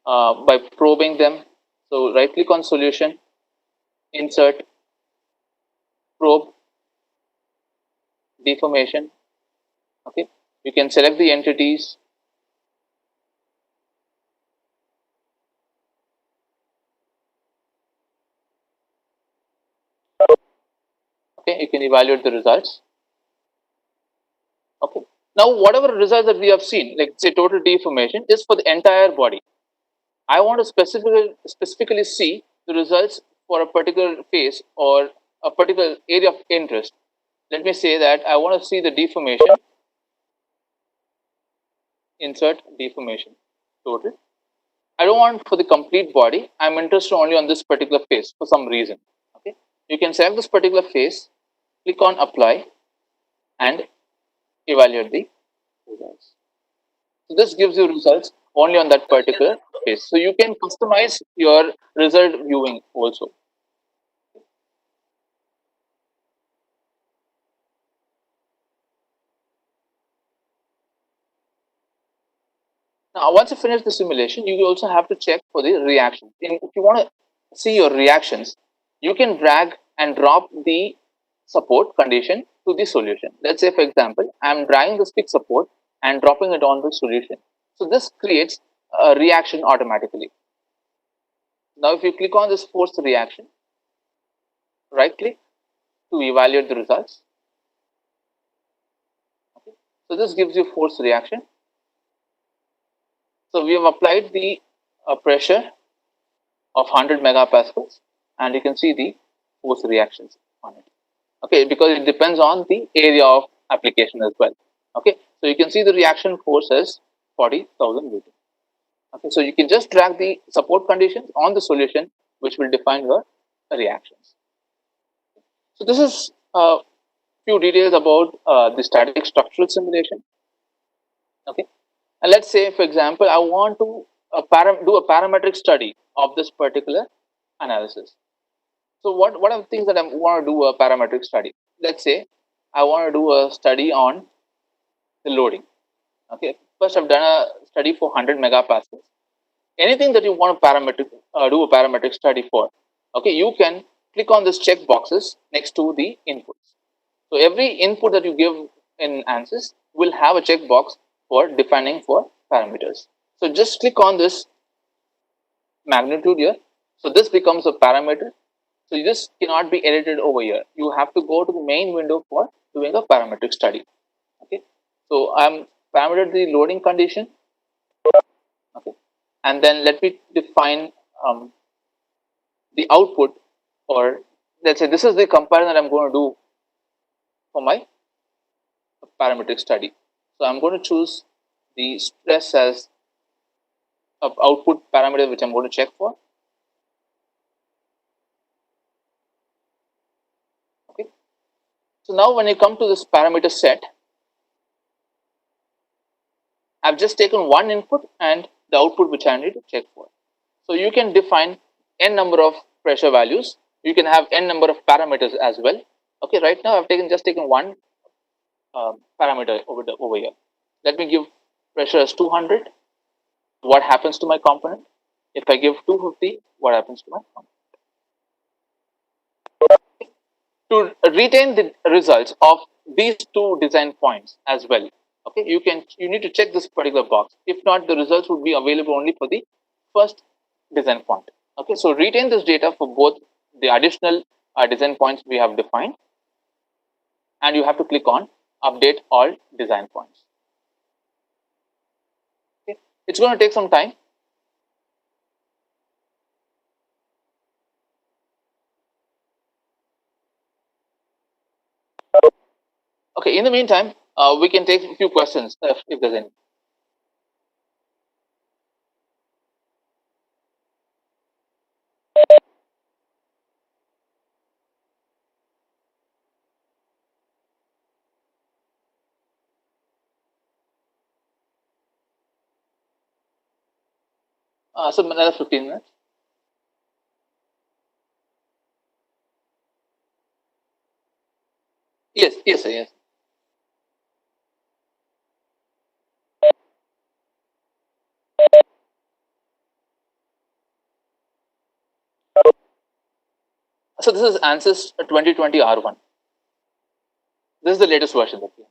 S1: by probing them. So right click on solution, insert, probe, deformation. Okay, you can select the entities. Okay, you can evaluate the results. Okay, now whatever results that we have seen, like say total deformation, is for the entire body. I want to specifically see the results for a particular phase or a particular area of interest. Let me say that I want to see the deformation. Insert deformation total. I don't want for the complete body. I'm interested only on this particular phase for some reason. Okay, you can select this particular phase, click on apply, and evaluate the results. So this gives you results only on that particular phase. So you can customize your result viewing also. Now, once you finish the simulation, you also have to check for the reaction. If you want to see your reactions, you can drag and drop the support condition to the solution. Let's say, for example, I'm dragging this fixed support and dropping it on the solution. So this creates a reaction automatically. Now, if you click on this forced reaction, right click to evaluate the results. Okay. So this gives you forced reaction. So we have applied the pressure of 100 megapascals, and you can see the force reactions on it. Okay, because it depends on the area of application as well. Okay, so you can see the reaction force as 40,000 Newton. Okay, so you can just drag the support conditions on the solution, which will define your reactions. So this is a few details about the static structural simulation. Okay, and let's say, for example, I want to do a parametric study of this particular analysis. So what are the things that I want to do a parametric study? Let's say I want to do a study on the loading. Okay, first I've done a study for 100 megapascals. Anything that you want to do a parametric study for, okay, you can click on this check boxes next to the inputs. So every input that you give in ANSYS will have a checkbox for defining for parameters. So just click on this magnitude here. So this becomes a parameter. So this cannot be edited over here. You have to go to the main window for doing a parametric study. Okay. So I'm parametered the loading condition. Okay. And then let me define the output, or let's say this is the comparison that I'm going to do for my parametric study. So I'm going to choose the stress as a output parameter which I'm going to check for. Okay. So now when you come to this parameter set, I've just taken one input and the output which I need to check for. So you can define n number of pressure values. You can have n number of parameters as well. Okay, right now I've just taken one parameter over here. Let me give pressure as 200. What happens to my component? If I give 250, what happens to my component? To retain the results of these two design points as well, okay, you need to check this particular box. If not, the results would be available only for the first design point. Okay, so retain this data for both the additional design points we have defined, and you have to click on update all design points. Okay, it's going to take some time. Okay, in the meantime, we can take a few questions if there's any. So another 15 minutes. Yes, yes, sir, yes. So this is ANSYS 2020 R1. This is the latest version. Okay.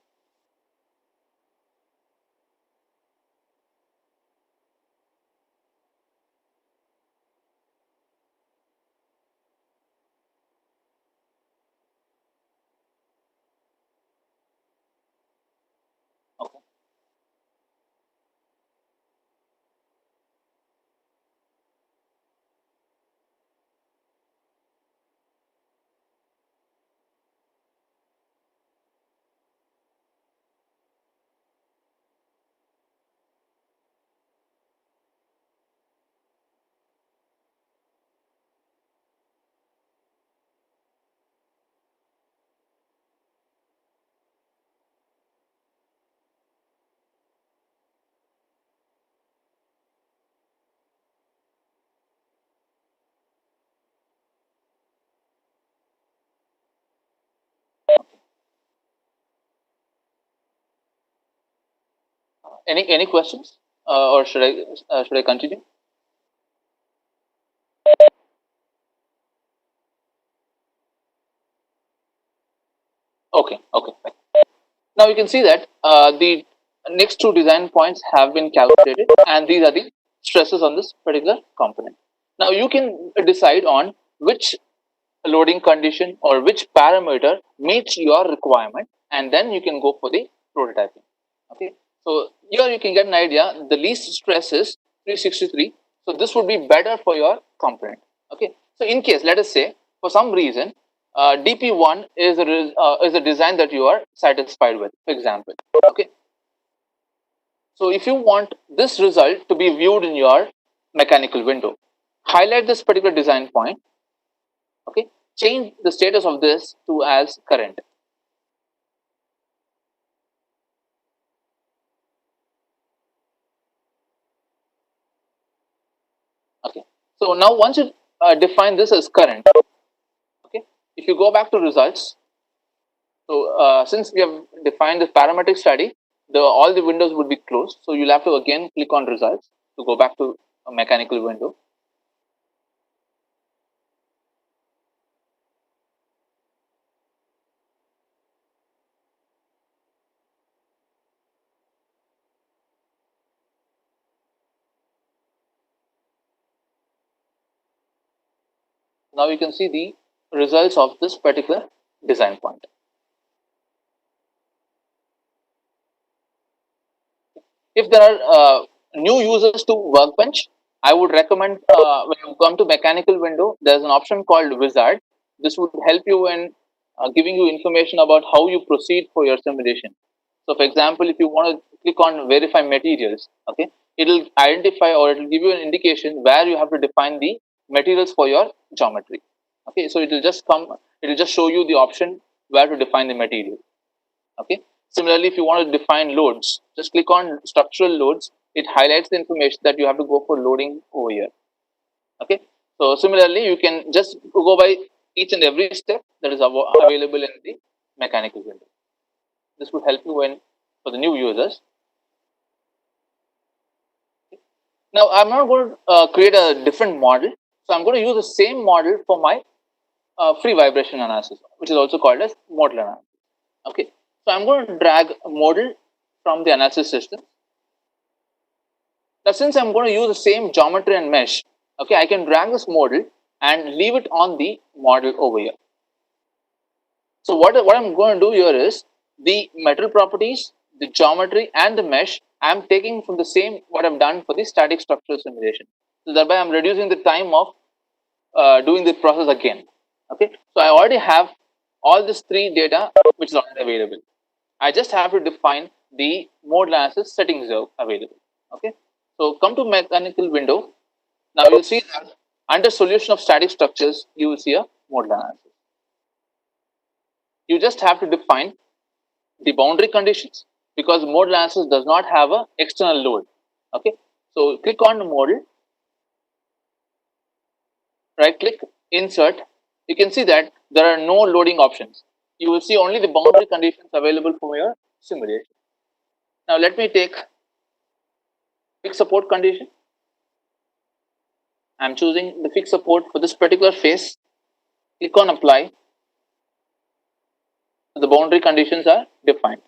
S1: Any questions, or should I continue? Okay, okay. Fine. Now you can see that the next two design points have been calculated, and these are the stresses on this particular component. Now you can decide on which loading condition or which parameter meets your requirement, and then you can go for the prototyping. Okay, so here you can get an idea. The least stress is 363, so this would be better for your component. Okay, so in case, let us say, for some reason, DP1 is a design that you are satisfied with, for example. Okay, so if you want this result to be viewed in your mechanical window, highlight this particular design point. Okay, change the status of this to as current. Okay, so now once you define this as current, okay, if you go back to results, so since we have defined the parametric study, the all the windows would be closed, so you'll have to again click on results to go back to a mechanical window. Now you can see the results of this particular design point. If there are new users to Workbench, I would recommend when you come to mechanical window, there's an option called Wizard. This would help you in giving you information about how you proceed for your simulation. So, for example, if you want to click on Verify Materials, okay, it'll identify or it'll give you an indication where you have to define the materials for your geometry. Okay, so it'll just show you the option where to define the material. Okay. Similarly, if you want to define loads, just click on structural loads. It highlights the information that you have to go for loading over here. Okay. So similarly, you can just go by each and every step that is available in the mechanical window. This would help you when for the new users. Now, I'm not going to create a different model. So I'm going to use the same model for my free vibration analysis, which is also called as model analysis. Okay. So I'm going to drag a model from the analysis system. Now, since I'm going to use the same geometry and mesh, okay, I can drag this model and leave it on the model over here. So what I'm going to do here is the metal properties, the geometry, and the mesh I'm taking from the same what I've done for the static structural simulation. So thereby I'm reducing the time of doing the process again. Okay, so I already have all this three data which is already available. I just have to define the mode analysis settings available. Okay, so come to mechanical window. Now you'll see that under solution of static structures, you will see a mode analysis. You just have to define the boundary conditions because mode analysis does not have a external load. Okay, so click on the model right click, insert, you can see that there are no loading options. You will see only the boundary conditions available for your simulation. Now let me take fixed support condition. I'm choosing the fixed support for this particular phase. Click on apply. So the boundary conditions are defined.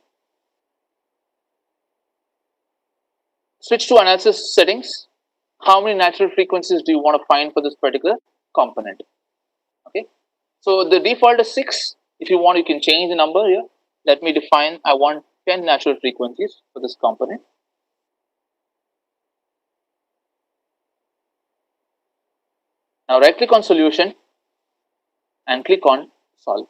S1: Switch to analysis settings. How many natural frequencies do you want to find for this particular component? Okay, so the default is 6. If you want, you can change the number here. Let me define, I want 10 natural frequencies for this component. Now right click on solution and click on solve.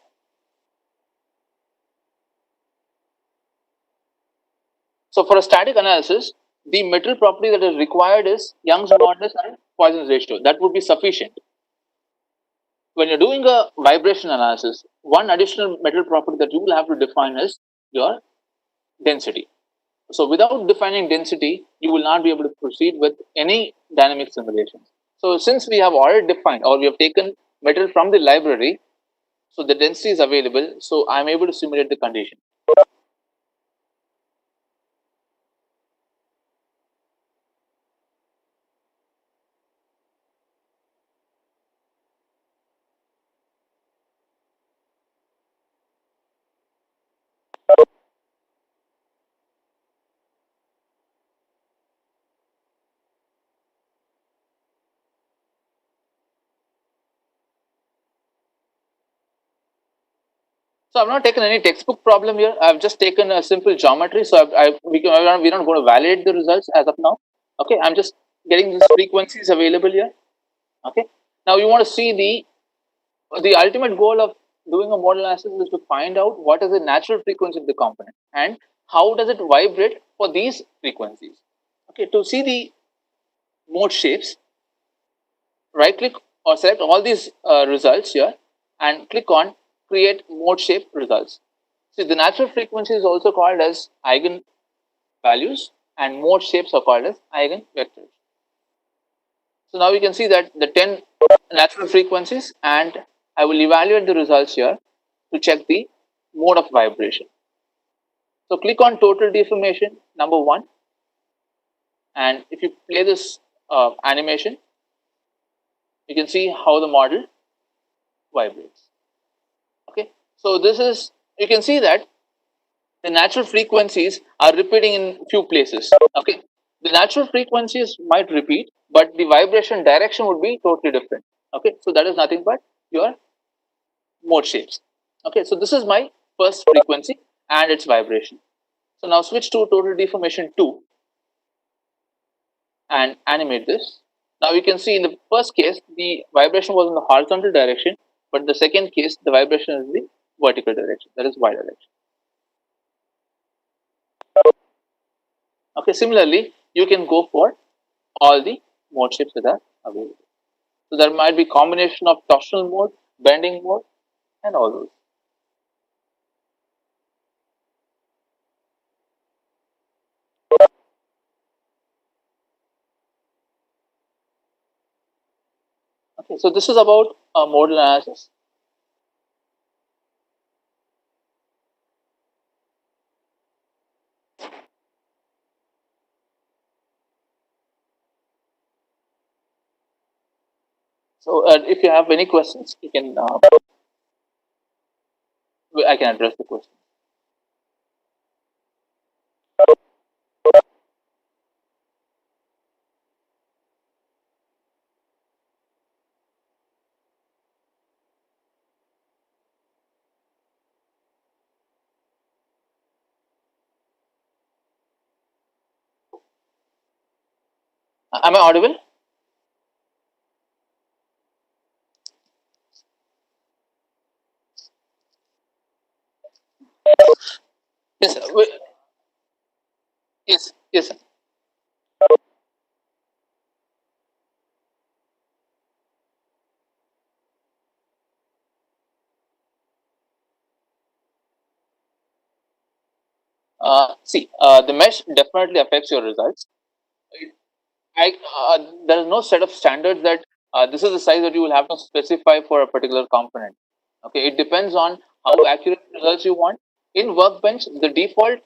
S1: So for a static analysis, the metal property that is required is Young's modulus and Poisson's ratio. That would be sufficient. When you're doing a vibration analysis, one additional metal property that you will have to define is your density. So without defining density, you will not be able to proceed with any dynamic simulations. So since we have already defined, or we have taken metal from the library, so the density is available, so I'm able to simulate the condition. So I've not taken any textbook problem here. I've just taken a simple geometry. So we're not going to validate the results as of now. Okay, I'm just getting these frequencies available here. Okay, now you want to see the ultimate goal of doing a model analysis is to find out what is the natural frequency of the component and how does it vibrate for these frequencies. Okay, to see the mode shapes, right click or select all these results here and click on create mode shape results. See, the natural frequency is also called as eigen values and mode shapes are called as eigen vectors. So now you can see that the 10 natural frequencies, and I will evaluate the results here to check the mode of vibration. So click on total deformation number 1, and if you play this animation, you can see how the model vibrates. Okay, so this is, you can see that the natural frequencies are repeating in few places. Okay, the natural frequencies might repeat, but the vibration direction would be totally different. Okay, so that is nothing but your mode shapes. Okay, so this is my first frequency and its vibration. So now switch to total deformation 2 and animate this. Now you can see in the first case the vibration was in the horizontal direction, but in the second case the vibration is in the vertical direction, that is y direction. Okay, similarly you can go for all the mode shapes that are available. So there might be combination of torsional mode, bending mode, and all those. Okay, so this is about modal analysis. So if you have any questions, you can I can address the question. Am I audible? Yes, yes, yes. See, the mesh definitely affects your results. I there is no set of standards that This is the size that you will have to specify for a particular component. Okay, it depends on how accurate results you want. In Workbench, the default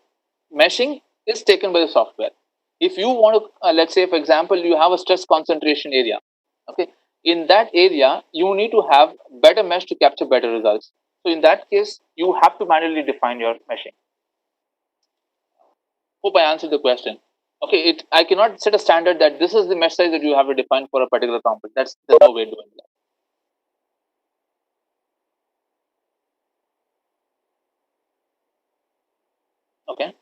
S1: meshing is taken by the software. If you want to, let's say, for example, you have a stress concentration area. Okay, in that area, you need to have better mesh to capture better results. So in that case, you have to manually define your meshing. Hope I answered the question. Okay, I cannot set a standard that this is the mesh size that you have to define for a particular component. There's no way doing that. Okay.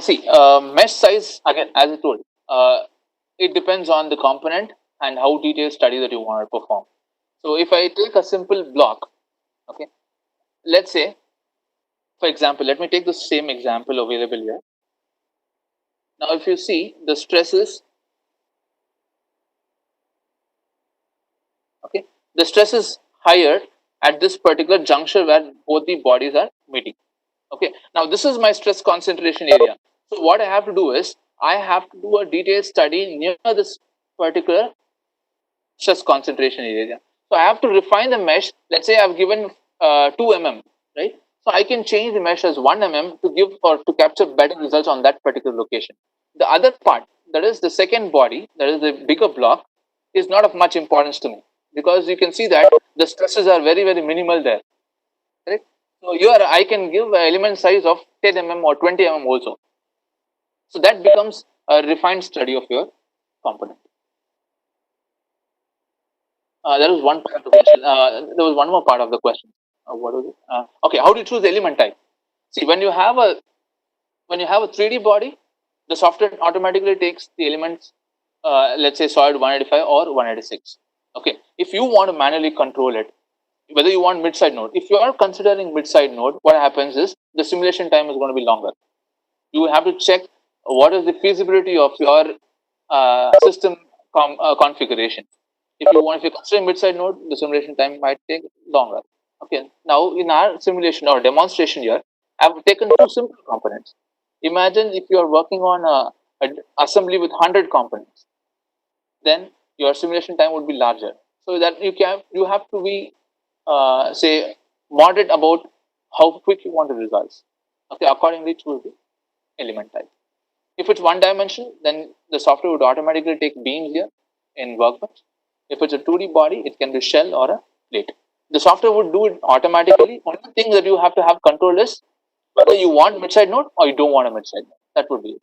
S1: See, mesh size again, as I told, it depends on the component and how detailed study that you want to perform. So if I take a simple block, okay, let's say, for example, let me take the same example available here. Now, if you see the stresses, okay, the stress is higher at this particular juncture where both the bodies are meeting. Okay, now this is my stress concentration area. So what I have to do is I have to do a detailed study near this particular stress concentration area. So I have to refine the mesh. Let's say I've given 2 mm, right? So I can change the mesh as 1 mm to give or to capture better results on that particular location. The other part, that is the second body, that is the bigger block, is not of much importance to me because you can see that the stresses are very, very minimal there. Correct? So here I can give an element size of 10 mm or 20 mm also. So that becomes a refined study of your component. There was one part of the question. There was one more part of the question. What was it? Okay, how do you choose the element type? See, when you have a 3D body, the software automatically takes the elements. Let's say solid 185 or 186. Okay, if you want to manually control it, whether you want mid-side node, if you are considering mid-side node, what happens is the simulation time is going to be longer. You have to check what is the feasibility of your system configuration. If you're considering mid-side node, the simulation time might take longer. Okay. Now in our simulation or demonstration here, I've taken two simple components. Imagine if you are working on a assembly with 100 components, then your simulation time would be larger. So that you have to be say moderate about how quick you want the results. Okay, accordingly choose the element type. If it's one dimension, then the software would automatically take beams here in Workbench. If it's a 2D body, it can be shell or a plate. The software would do it automatically. Only thing that you have to have control is whether you want mid-side node or you don't want a mid-side node. That would be it.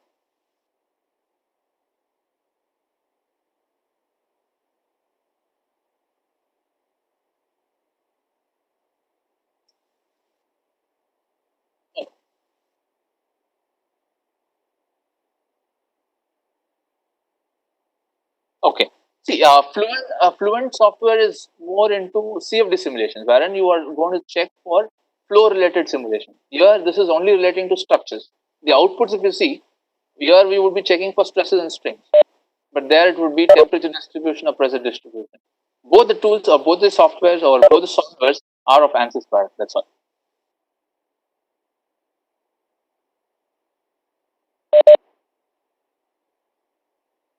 S1: Okay. See, Fluent software is more into CFD simulations, wherein you are going to check for flow-related simulation. Here, this is only relating to structures. The outputs, if you see, here we would be checking for stresses and strains, but there it would be temperature distribution or pressure distribution. Both the tools or both the softwares or both the softwares are of ANSYS Workbench. That's all.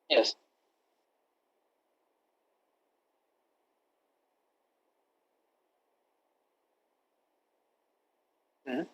S1: Yes. Mhm.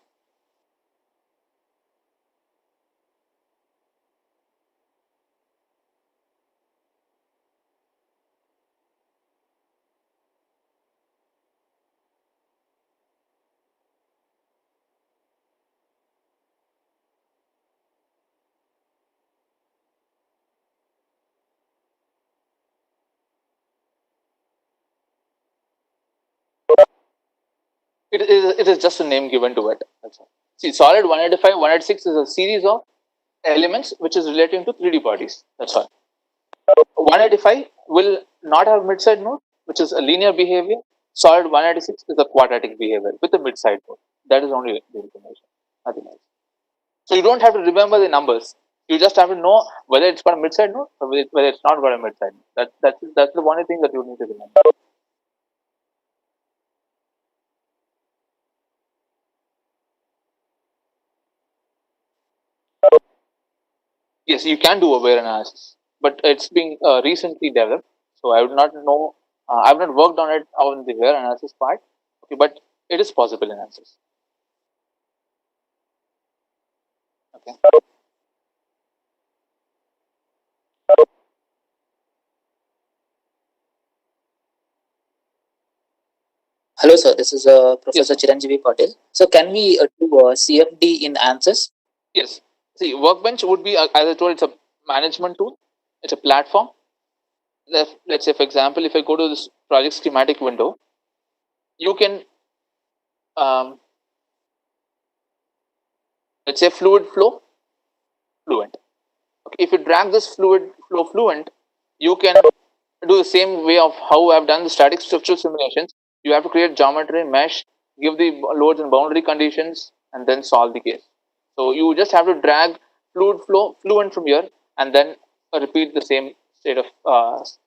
S1: It is just a name given to it. That's all. See, solid 185, 186 is a series of elements which is relating to 3D bodies. That's all. 185 will not have mid-side node, which is a linear behavior. Solid 186 is a quadratic behavior with a mid-side node. That is only the information, nothing else. So you don't have to remember the numbers. You just have to know whether it's got a mid-side node or whether it's not got a mid-side node. That's the only thing that you need to remember. Yes, you can do a wear analysis, but it's being recently developed. So I would not know. I've not worked on it on the wear analysis part. Okay, but it is possible in ANSYS. Okay.
S3: Hello, sir. This is Professor
S1: Yes.
S3: Chiranjeevi Patel. So, can we do CFD in ANSYS?
S1: Yes. See, Workbench would be, as I told, it's a management tool. It's a platform. Let's say, for example, if I go to this project schematic window, you can, um, let's say, fluid flow, fluent. Okay, if you drag this fluid flow fluent, you can do the same way of how I've done the static structural simulations. You have to create geometry, mesh, give the loads and boundary conditions, and then solve the case. So you just have to drag fluid flow fluent from here, and then repeat the same state of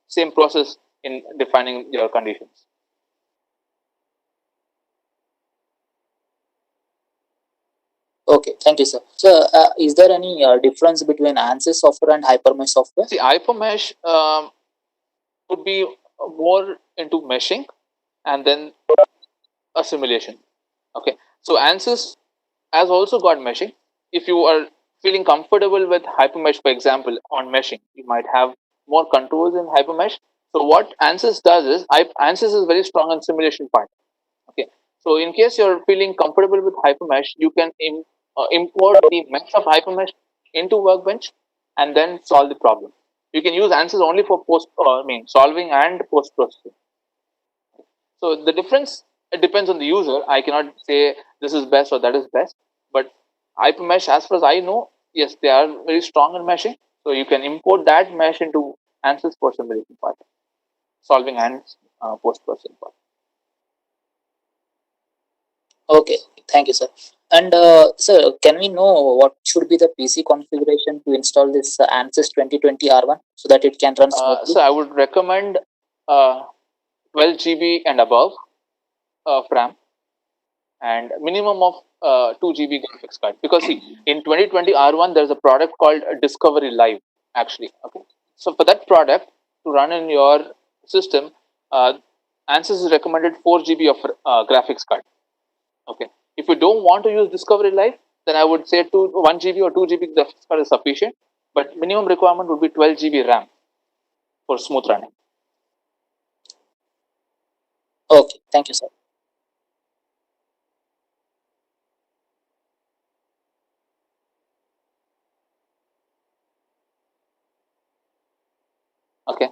S1: same process in defining your conditions.
S3: Okay, thank you, sir. So, is there any difference between ANSYS software and Hypermesh software?
S1: See, hypermesh would be more into meshing and then a simulation. Okay, so ANSYS has also got meshing. If you are feeling comfortable with hypermesh, for example, on meshing, you might have more controls in hypermesh. So what ANSYS does is, ANSYS is very strong on simulation part. Okay, so in case you're feeling comfortable with hypermesh, you can import the mesh of hypermesh into Workbench and then solve the problem. You can use ANSYS only for solving and post processing. So the difference, it depends on the user. I cannot say this is best or that is best, but hypermesh, as far as I know, yes, they are very strong in meshing. So you can import that mesh into ANSYS for simulation part, solving and post processing part.
S3: Okay, thank you, sir. And sir, can we know what should be the PC configuration to install this ANSYS 2020 R1 so that it can run smoothly?
S1: So I would recommend uh, 12 GB and above of RAM and minimum of 2 GB graphics card. Because see, in 2020 R1, there's a product called Discovery Live, actually. Okay, so for that product to run in your system, uh, ANSYS is recommended 4 GB of graphics card. Okay, if you don't want to use Discovery Live, then I would say 1 GB or 2 GB graphics card is sufficient. But minimum requirement would be 12 GB RAM for smooth running.
S3: Okay, thank you, sir.
S1: Okay.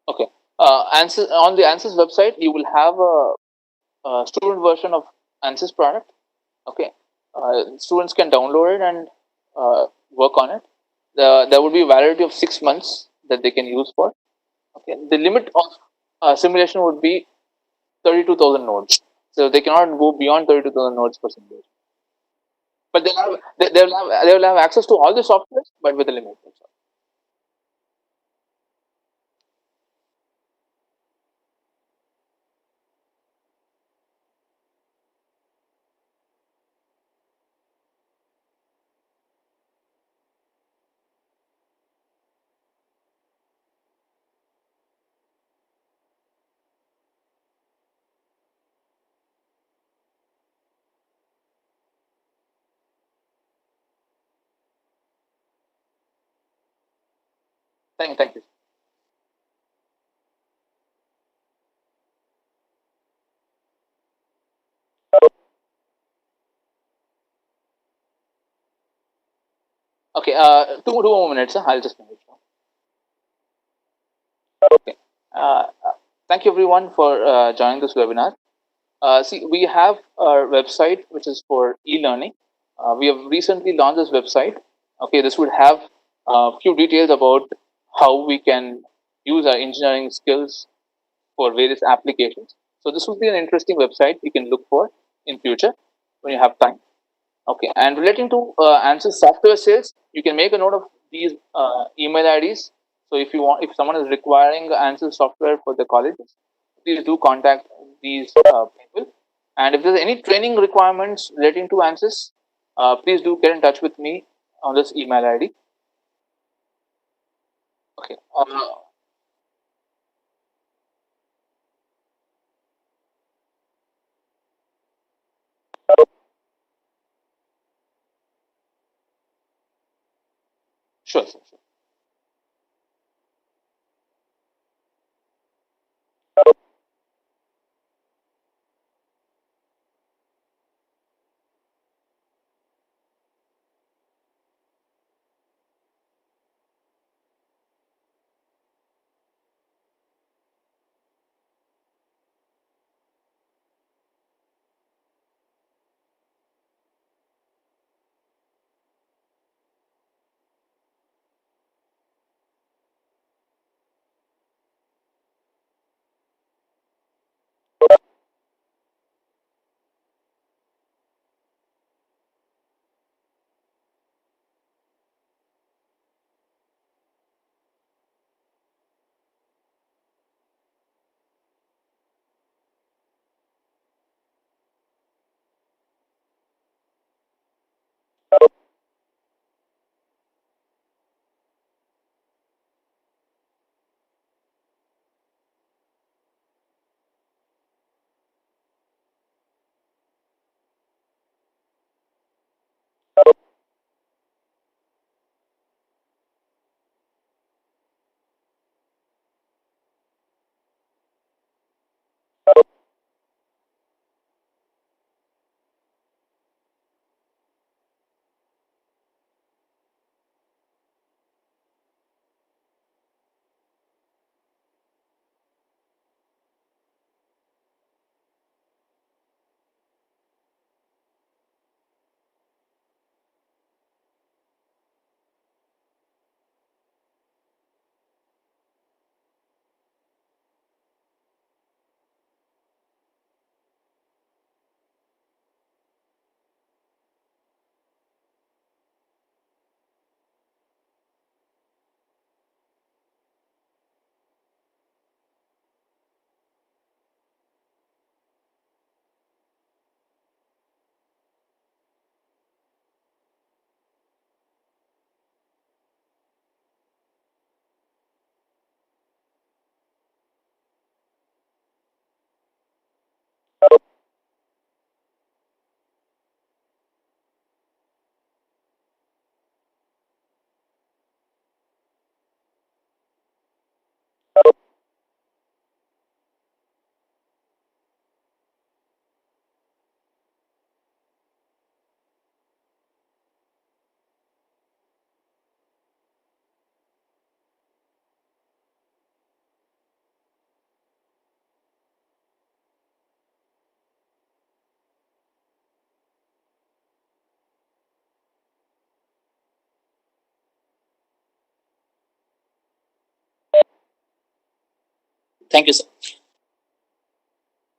S1: Okay. ANSYS, on the ANSYS website, you will have a student version of ANSYS product. Okay. Students can download it and work on it. There would be a validity of 6 months that they can use for. Okay. The limit of simulation would be 32,000 nodes. So they cannot go beyond 32,000 nodes per simulation. But they will have access to all the software, but with a limit. Thank you. Okay. Two more minutes. I'll just finish. Okay. Thank you everyone for joining this webinar. See, we have our website which is for e-learning. We have recently launched this website. Okay, this would have a few details about how we can use our engineering skills for various applications. So this would be an interesting website you can look for in future when you have time. Okay, and relating to ANSYS software sales, you can make a note of these email IDs. So if someone is requiring ANSYS software for the colleges, please do contact these people. And if there's any training requirements relating to ANSYS, please do get in touch with me on this email ID. Okay. Sure, sir. Sure.
S3: Thank you, sir.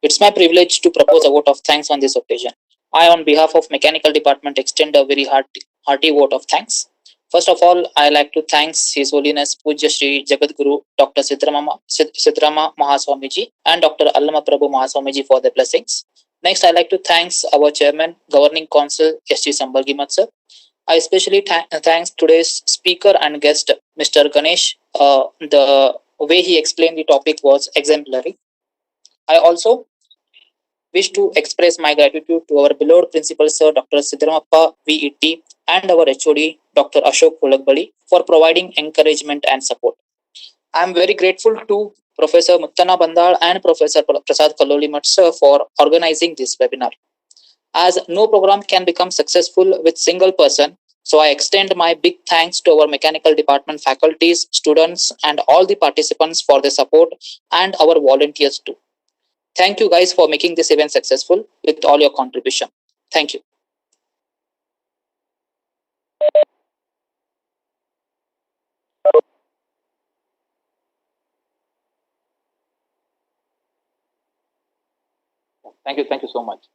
S3: It's my privilege to propose a vote of thanks on this occasion. I, on behalf of Mechanical Department, extend a very hearty vote of thanks. First of all, I like to thank His Holiness Pujya Shri Jagadguru Dr. Siddharama Mahaswamiji and Dr. Allama Prabhu Mahaswamiji for their blessings. Next, I like to thank our Chairman, Governing Council S.G. Sambalgimat sir. I especially thanks today's speaker and guest, Mr. Ganesh. The way he explained the topic was exemplary. I also wish to express my gratitude to our beloved principal sir Dr. Sidramappa VET and our HOD Dr. Ashok Kulagbali for providing encouragement and support. I am very grateful to Professor Muttana Bandal and Professor Prasad Kalolimat sir for organizing this webinar. As no program can become successful with single person, so I extend my big thanks to our mechanical department faculties, students, and all the participants for their support and our volunteers too. Thank you guys for making this event successful with all your contribution. Thank you.
S1: Thank you. Thank you so much.